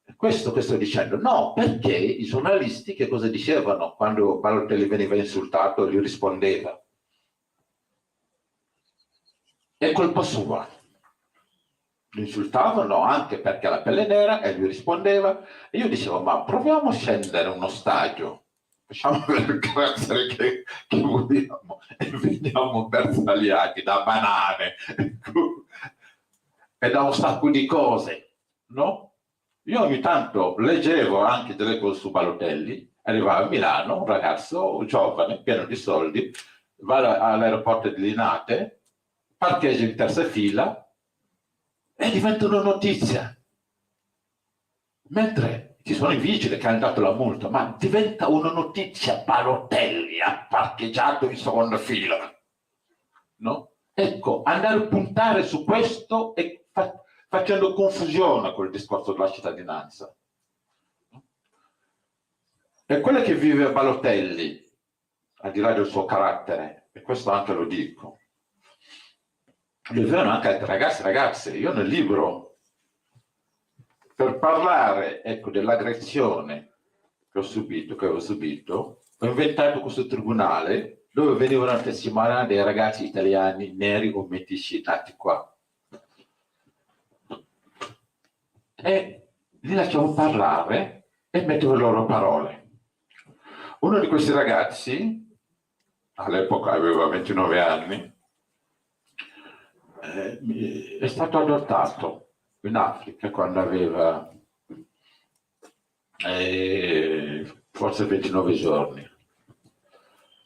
È questo che sto dicendo. No, perché i giornalisti che cosa dicevano quando Balotelli veniva insultato e gli rispondeva? È colpa sua. Lo insultavano anche perché ha la pelle nera e lui rispondeva. E io dicevo, ma proviamo a scendere uno stadio, facciamo il carattere che vogliamo e veniamo bersagliati da banane e da un sacco di cose, no? Io ogni tanto leggevo anche delle cose su Balotelli, arrivava a Milano, un ragazzo giovane, pieno di soldi, va all'aeroporto di Linate, parcheggia in terza fila e diventa una notizia. Mentre ci sono i vigili che hanno dato la multa, ma diventa una notizia. Balotelli ha parcheggiato in seconda fila. No? Ecco, andare a puntare su questo e facendo confusione col discorso della cittadinanza. E quello che vive Balotelli, al di là del suo carattere, e questo anche lo dico, lo vivono anche altri ragazzi e ragazze. Io nel libro, per parlare, ecco, dell'aggressione che avevo subito, ho inventato questo tribunale dove venivano a testimoniare dei ragazzi italiani neri o metisci nati qua. E li lasciavo parlare e mettevo le loro parole. Uno di questi ragazzi, all'epoca aveva 29 anni, è stato adottato in Africa quando aveva forse 29 giorni.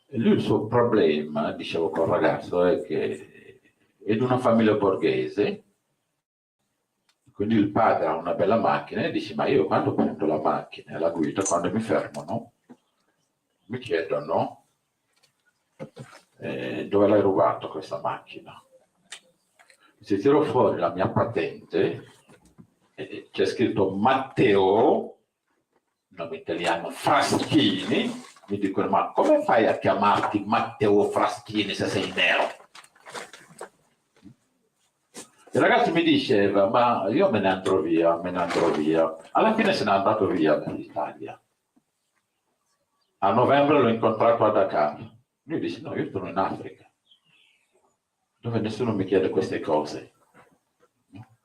E lui il suo problema, dicevo col ragazzo, è che è di una famiglia borghese, quindi il padre ha una bella macchina e dice, ma io quando prendo la macchina e la guido, quando mi fermano, mi chiedono dove l'hai rubato questa macchina. Se tiro fuori la mia patente, c'è scritto Matteo, nome italiano, Fraschini, mi dicono, ma come fai a chiamarti Matteo Fraschini se sei nero? Il ragazzo mi diceva, ma io me ne andrò via. Alla fine se n'è andato via dall'Italia. A novembre l'ho incontrato a Dakar. Lui dice, no, io sono in Africa, dove nessuno mi chiede queste cose.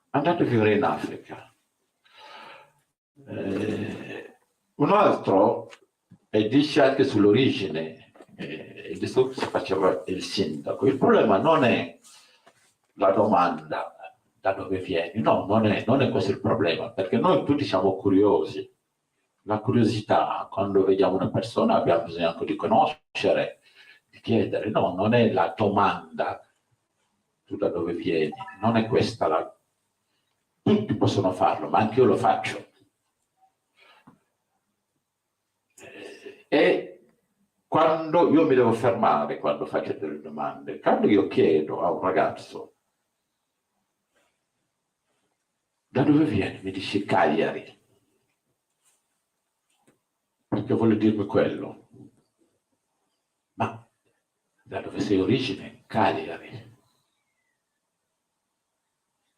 Andate a vivere in Africa. Un altro dice anche sull'origine, il discorso che faceva il sindaco. Il problema non è la domanda da dove vieni, no, non è questo il problema, perché noi tutti siamo curiosi. La curiosità, quando vediamo una persona, abbiamo bisogno anche di conoscere, di chiedere. No, non è la domanda, tu da dove vieni, non è questa la... Tutti possono farlo, ma anche io lo faccio. E quando io mi devo fermare quando faccio delle domande, quando io chiedo a un ragazzo da dove vieni, mi dice Cagliari, perché vuole dirmi quello. Ma da dove sei origine? Cagliari.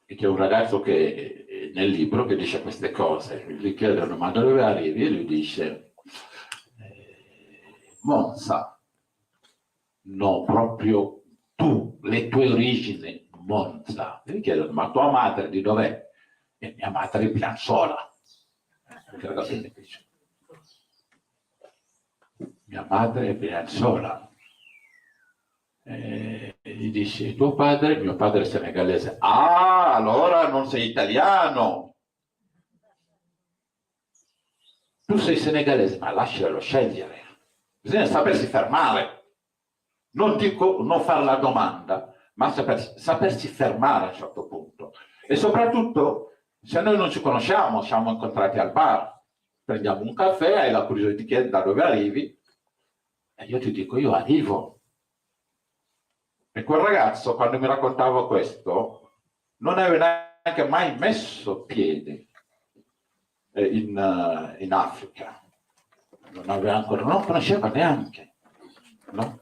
E c'è un ragazzo che nel libro che dice queste cose, gli chiedono ma da dove arrivi? E lui dice Monza. No, proprio tu, le tue origini, Monza. E gli chiedono ma tua madre di dov'è? E mia madre è Pianzola. Il ragazzo mi dice mia madre è Pianzola. E gli dice tuo padre? Mio padre è senegalese. Ah, allora non sei italiano. Tu sei senegalese, ma lascialo scegliere. Bisogna sapersi fermare. Non dico non fare la domanda, ma sapersi fermare a un certo punto. E soprattutto, se noi non ci conosciamo, siamo incontrati al bar, prendiamo un caffè, hai la curiosità di chiedere da dove arrivi, e io ti dico, io arrivo. E quel ragazzo, quando mi raccontava questo, non aveva neanche mai messo piede in Africa. Non conosceva neanche. No?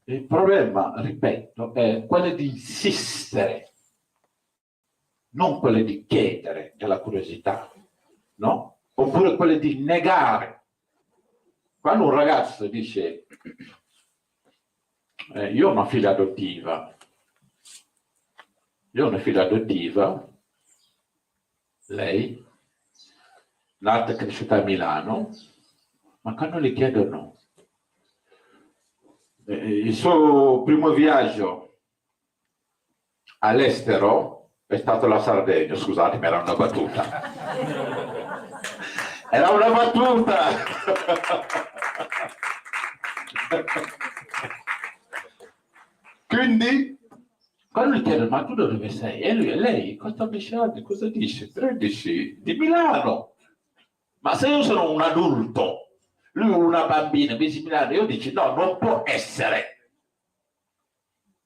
Il problema, ripeto, è quello di insistere, non quello di chiedere della curiosità, no? Oppure quello di negare. Quando un ragazzo dice io ho una figlia adottiva, lei, nata e cresciuta a Milano, ma quando gli chiedono il suo primo viaggio all'estero è stato la Sardegna, scusatemi, era una battuta. Era una battuta! Quindi, quando gli chiedono, ma tu dove sei? E lei, 14 anni, cosa dice? 13, di Milano. Ma se io sono un adulto, lui è una bambina, mi dice Milano, io dico no, non può essere.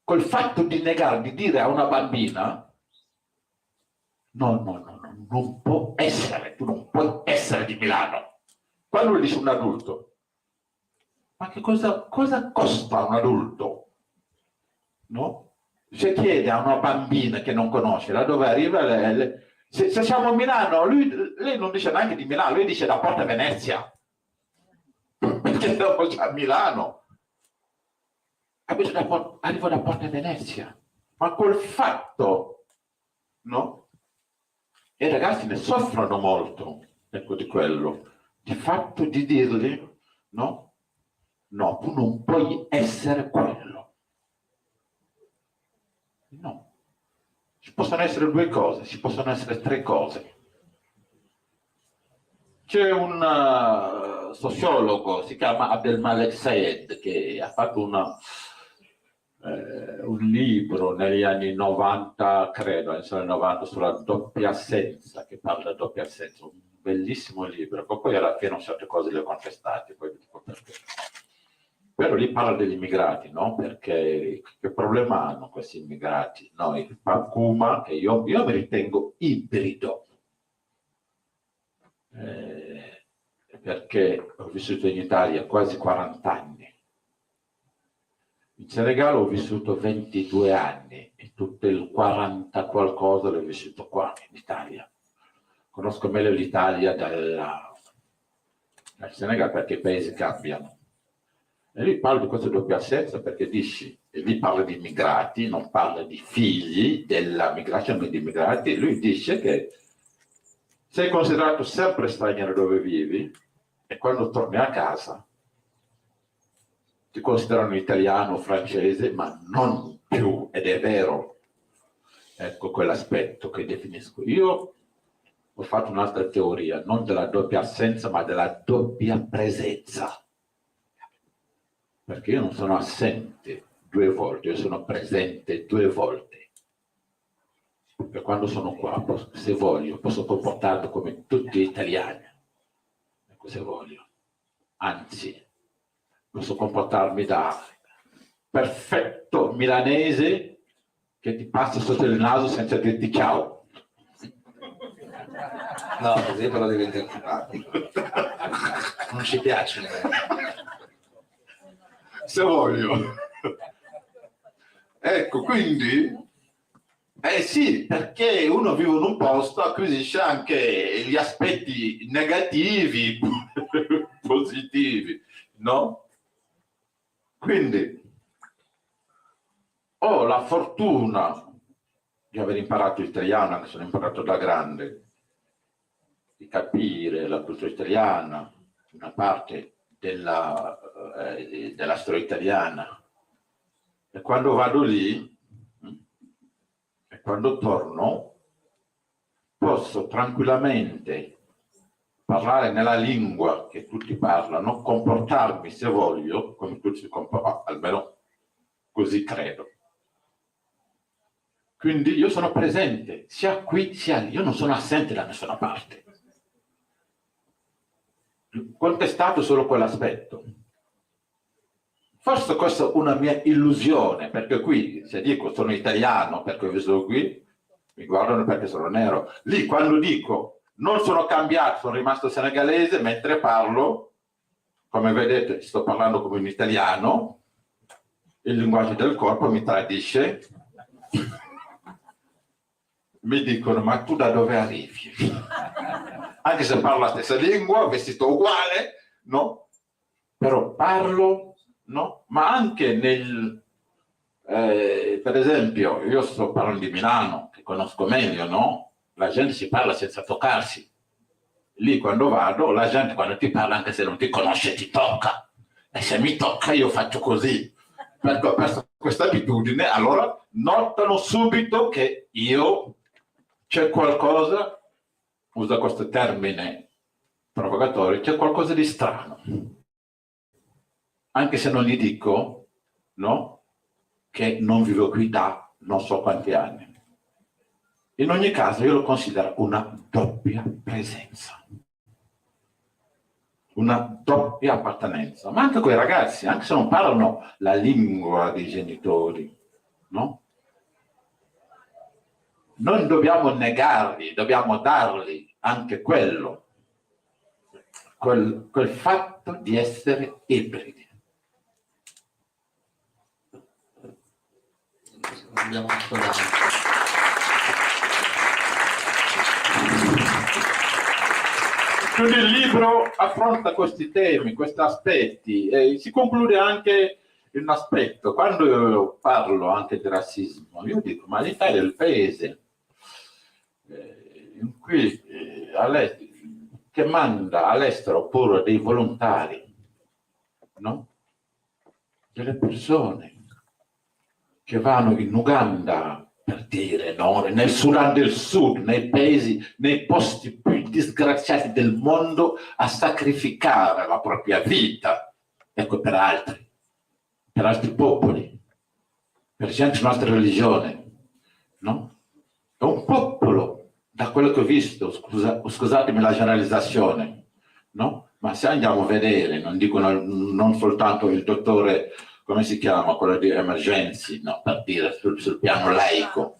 Col fatto di negare, di dire a una bambina, no, non può essere, tu non puoi essere di Milano. Quando lo dice un adulto, ma che cosa costa un adulto? No? Se chiede a una bambina che non conosce da dove arriva, se siamo a Milano, lei non dice neanche di Milano, lui dice da Porta Venezia. Perché siamo già a Milano. Arrivo da Porta Venezia. Ma col fatto, no? E i ragazzi ne soffrono molto, ecco, di quello. Di fatto di dirgli, no? No, tu non puoi essere quello. No. Ci possono essere due cose, ci possono essere tre cose. C'è un sociologo, si chiama Abdelmalek Sayed, che ha fatto un libro negli anni 90, credo, inizio 90, sulla doppia assenza, che parla della doppia assenza, un bellissimo libro, poi alla fine certe cose le ho contestate, poi dico perché. Però lì parla degli immigrati, no? Perché che problema hanno questi immigrati? Noi, Kuma, che io mi ritengo ibrido, perché ho vissuto in Italia quasi 40 anni. In Senegal ho vissuto 22 anni e tutto il 40 qualcosa l'ho vissuto qua in Italia. Conosco meglio l'Italia dal Senegal perché i paesi cambiano. E lui parla di questa doppia assenza perché dice, e lui parla di immigrati, non parla di figli della migrazione di immigrati, lui dice che sei considerato sempre straniero dove vivi e quando torni a casa ti considerano italiano o francese, ma non più, ed è vero. Ecco quell'aspetto che definisco. Io ho fatto un'altra teoria, non della doppia assenza, ma della doppia presenza. Perché io non sono assente 2 volte, io sono presente 2 volte. Perché quando sono qua, se voglio, posso comportarmi come tutti gli italiani. Ecco, se voglio. Anzi, posso comportarmi da perfetto milanese che ti passa sotto il naso senza dirti ciao. No, così però diventa antipatico. Non ci piace. Se voglio. Ecco, quindi, sì, perché uno vive in un posto, acquisisce anche gli aspetti negativi, positivi, no? Quindi, ho la fortuna di aver imparato italiano, anche se l'ho imparato da grande, di capire la cultura italiana, una parte della storia italiana. E quando vado lì, e quando torno, posso tranquillamente parlare nella lingua che tutti parlano, comportarmi, se voglio, come tutti si comportano, almeno così credo. Quindi io sono presente, sia qui sia lì, io non sono assente da nessuna parte. Contestato solo quell'aspetto. Forse questa è una mia illusione, perché qui, se dico sono italiano perché ho vissuto qui, mi guardano perché sono nero. Lì, quando dico non sono cambiato, sono rimasto senegalese, mentre parlo, come vedete, sto parlando come un italiano, il linguaggio del corpo mi tradisce, mi dicono, ma tu da dove arrivi? Anche se parlo la stessa lingua, vestito uguale, no? Però parlo, no? Ma anche nel... per esempio, io sto parlando di Milano, che conosco meglio, no? La gente si parla senza toccarsi. Lì quando vado, la gente quando ti parla, anche se non ti conosce, ti tocca. E se mi tocca io faccio così. Perché ho perso questa abitudine, allora notano subito che io c'è qualcosa, usa questo termine provocatorio, c'è qualcosa di strano. Anche se non gli dico, no, che non vivo qui da non so quanti anni. In ogni caso io lo considero una doppia presenza, una doppia appartenenza. Ma anche quei ragazzi, anche se non parlano la lingua dei genitori, no? Non dobbiamo negarli, dobbiamo dargli anche quello, quel fatto di essere ibridi. Abbiamo ascoltato. Quindi il libro affronta questi temi, questi aspetti e si conclude anche in un aspetto. Quando io parlo anche di razzismo, io dico, ma l'Italia è il paese in cui che manda all'estero pure dei volontari, no? Delle persone che vanno in Uganda, per dire, no? Nel Sudan del Sud, nei paesi, nei posti più disgraziati del mondo, a sacrificare la propria vita, ecco, per altri popoli, per gente di un'altra religione, no? È un popolo, da quello che ho visto, scusatemi la generalizzazione, no? Ma se andiamo a vedere, non dicono non soltanto il dottore, come si chiama, quello di Emergency, no, per dire sul piano laico,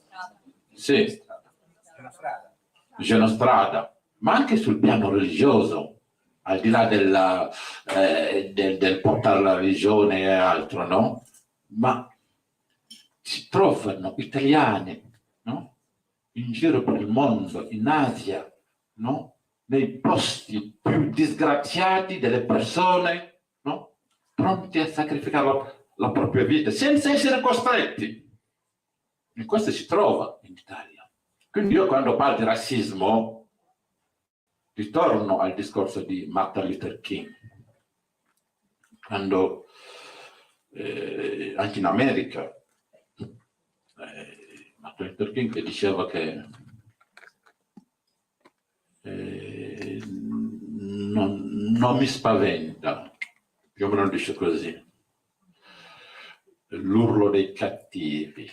sì, Genostrada, ma anche sul piano religioso, al di là del portare la religione e altro, no? Ma si trovano italiani, no? In giro per il mondo, in Asia, no? Nei posti più disgraziati delle persone, no? Pronti a sacrificare la propria vita senza essere costretti. E questo si trova in Italia. Quindi io quando parlo di razzismo ritorno al discorso di Martin Luther King, quando anche in America Martin Luther King che diceva che non mi spaventa, più o meno dice così, l'urlo dei cattivi,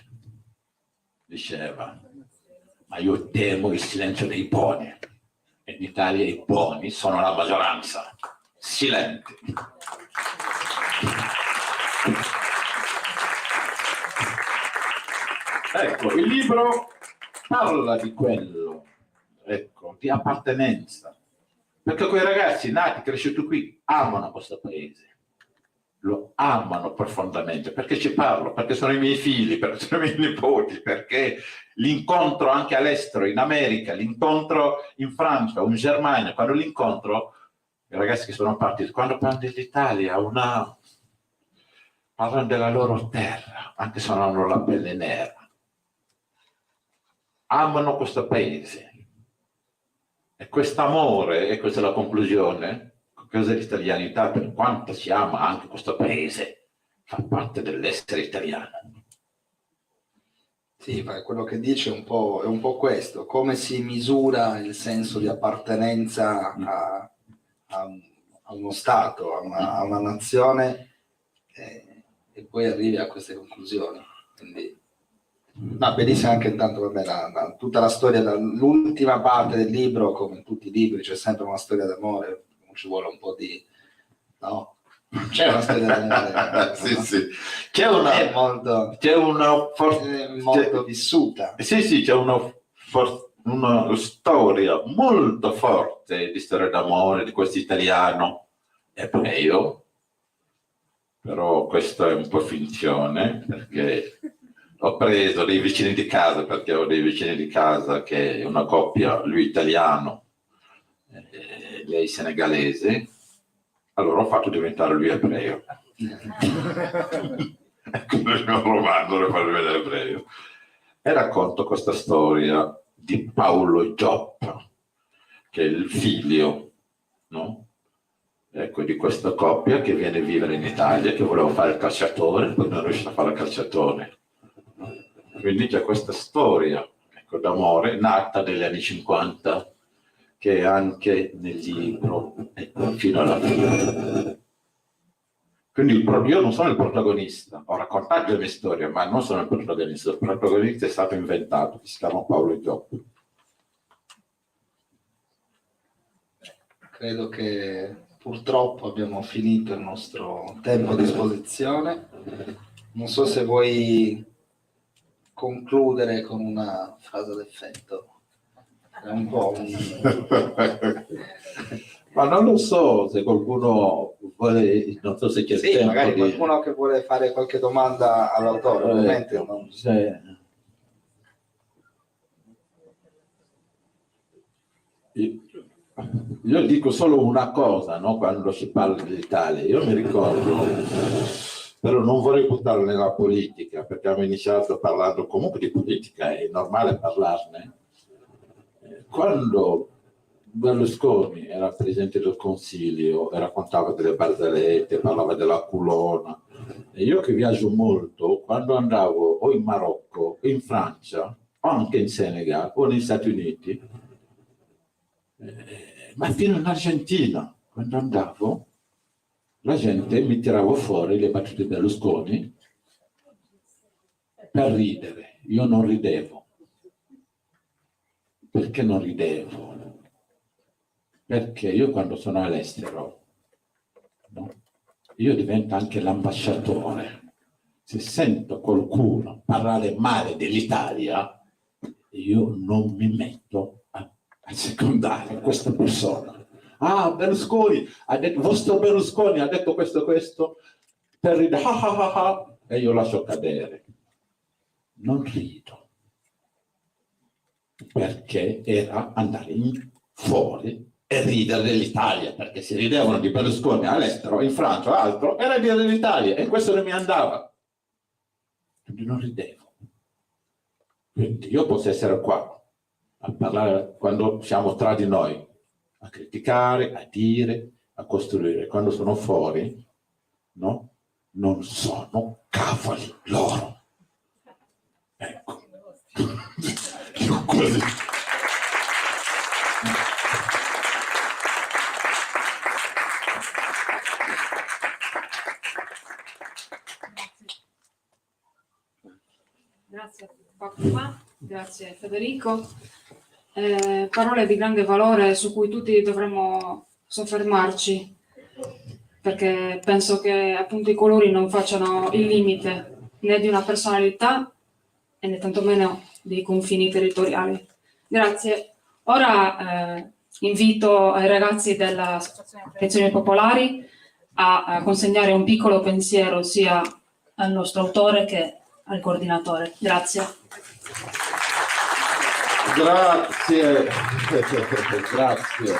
diceva, ma io temo il silenzio dei buoni. E in Italia i buoni sono la maggioranza, silenti. Ecco, il libro parla di quello, ecco, di appartenenza, perché quei ragazzi nati, cresciuti qui, amano questo paese, lo amano profondamente, perché ci parlo, perché sono i miei figli, perché sono i miei nipoti, perché l'incontro anche all'estero, in America, l'incontro in Francia o in Germania, quando l'incontro, i ragazzi che sono partiti, quando parlano dell'Italia, parlano della loro terra, anche se non hanno la pelle nera. Amano questo paese. E quest'amore, e questa è la conclusione, cos'è l'italianità, per quanto si ama anche questo paese, fa parte dell'essere italiano. Sì, quello che dice è un po' questo, come si misura il senso di appartenenza a uno Stato, a una nazione, e poi arrivi a queste conclusioni. Quindi, no, benissimo anche intanto tutta la storia, l'ultima parte del libro, come in tutti i libri, c'è sempre una storia d'amore, ci vuole un po' di... no? C'è una storia d'amore. Sì, no? sì. È molto vissuta. Sì, c'è una storia molto forte di storia d'amore di questo italiano ebreo, però questo è un po' finzione, perché ho preso dei vicini di casa, perché ho dei vicini di casa che è una coppia, lui italiano, lei senegalese, allora ho fatto diventare lui ebreo. Ecco il mio romanzo, lo faccio vedere ebreo. E racconto questa storia di Paolo Gioppa, che è il figlio, no? Ecco, di questa coppia che viene a vivere in Italia, che voleva fare il calciatore, poi non è riuscito a fare il calciatore. Quindi c'è questa storia, ecco, d'amore nata negli anni 50, che è anche nel libro, ecco, fino alla fine. Quindi io non sono il protagonista, ho raccontato le mie storie, ma non sono il protagonista è stato inventato, si chiama Paolo Gioppa. Credo che purtroppo abbiamo finito il nostro tempo a disposizione. Non so se vuoi concludere con una frase d'effetto. È un po' Ma non lo so, se qualcuno vuole, non so se c'è sì, tempo magari di... qualcuno che vuole fare qualche domanda all'autore, ovviamente. Non... Io dico solo una cosa, no? Quando si parla dell'Italia, io mi ricordo, però non vorrei buttarlo nella politica, perché abbiamo iniziato parlando comunque di politica, è normale parlarne. Quando Berlusconi era presidente del Consiglio e raccontava delle barzellette, parlava della culona, e io che viaggio molto, quando andavo o in Marocco, o in Francia, o anche in Senegal, o negli Stati Uniti, ma fino in Argentina, quando andavo, la gente mi tirava fuori le battute di Berlusconi per ridere. Io non ridevo. Perché non ridevo? Perché io quando sono all'estero, no? Io divento anche l'ambasciatore. Se sento qualcuno parlare male dell'Italia, io non mi metto a secondare questa persona. Ah, Berlusconi ha detto, vostro Berlusconi ha detto questo, per ridere, e io lascio cadere. Non rido, perché era andare fuori e ridere dell'Italia, perché si ridevano di Berlusconi all'estero, in Francia o altro, era ridere dell'Italia, e questo non mi andava. Quindi non ridevo. Quindi io posso essere qua a parlare quando siamo tra di noi, a criticare, a dire, a costruire. Quando sono fuori, no? Non sono cavoli loro. Ecco. Io così. Grazie Papà, grazie Federico. Parole di grande valore su cui tutti dovremmo soffermarci, perché penso che appunto i colori non facciano il limite né di una personalità e né tantomeno dei confini territoriali. Grazie. Ora invito ai ragazzi dell'Associazione Tradizioni Popolari a consegnare un piccolo pensiero sia al nostro autore che al coordinatore. Grazie. Grazie, grazie.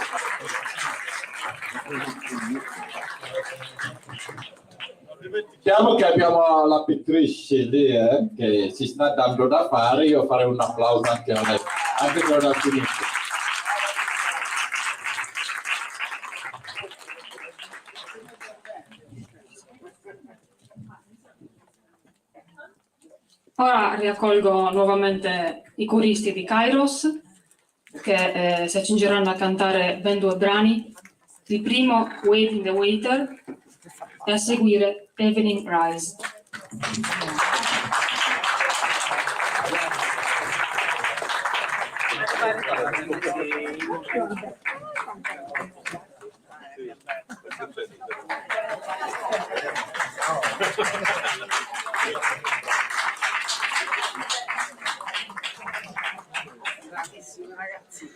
Diciamo che abbiamo la pittrice lì che si sta dando da fare, io farei un applauso anche a lei, anche se non ha finito. Ora riaccolgo nuovamente i coristi di Kairos che si accingeranno a cantare ben 2 brani, il primo Waiting the Waiter e a seguire Evening Rise. Bravissimo ragazzi.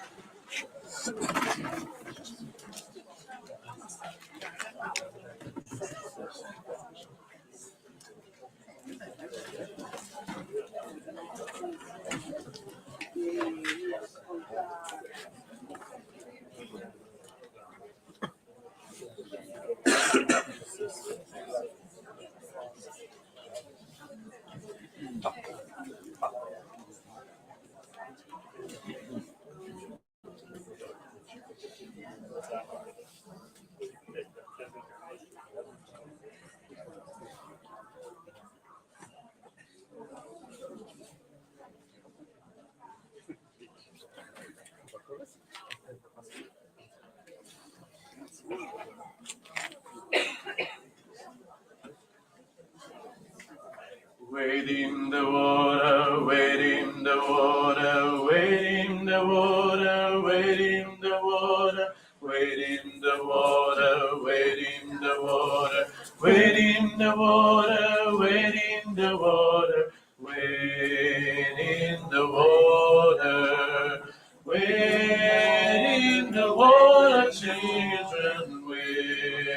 Wade in the water, wade in the water, wade in the water, wade in the water, wade in the water, wade in the water, wade in the water, wade in the water, wade in the water, wade in the water, children, wade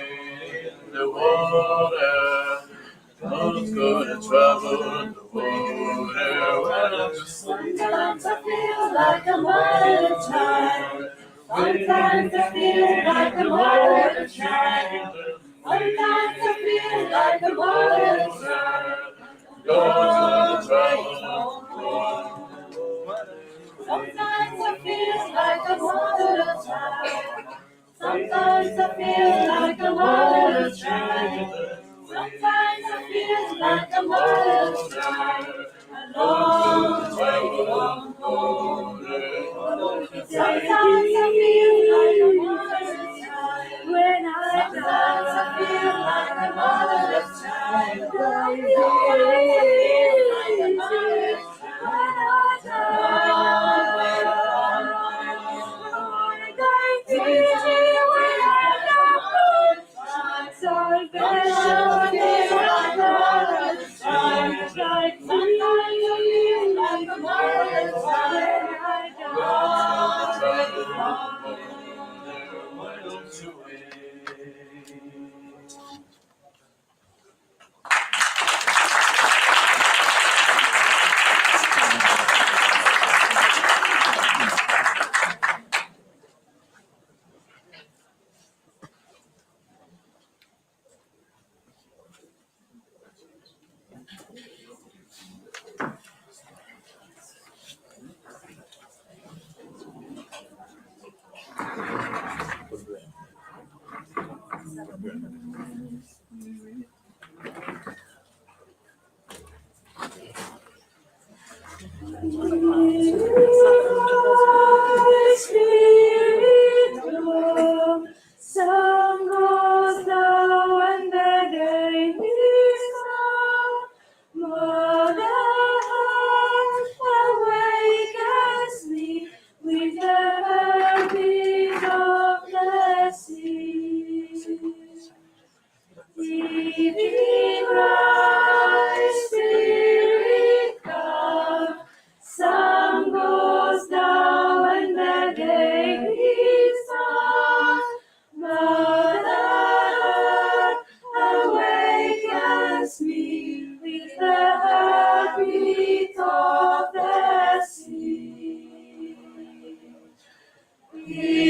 in the water. Don't go to trouble the water. Sometimes I feel like a mother child. Sometimes I feel like a mother child. Sometimes I feel like a mother child. Don't go to trouble. Sometimes I feel like a mother child. Sometimes I feel like a mother child. Sometimes I feel like a mother's child, a long way from home. Sometimes I feel like a mother's child. When I sometimes I feel like a mother's child. Sometimes I feel like a mother's child. When I Io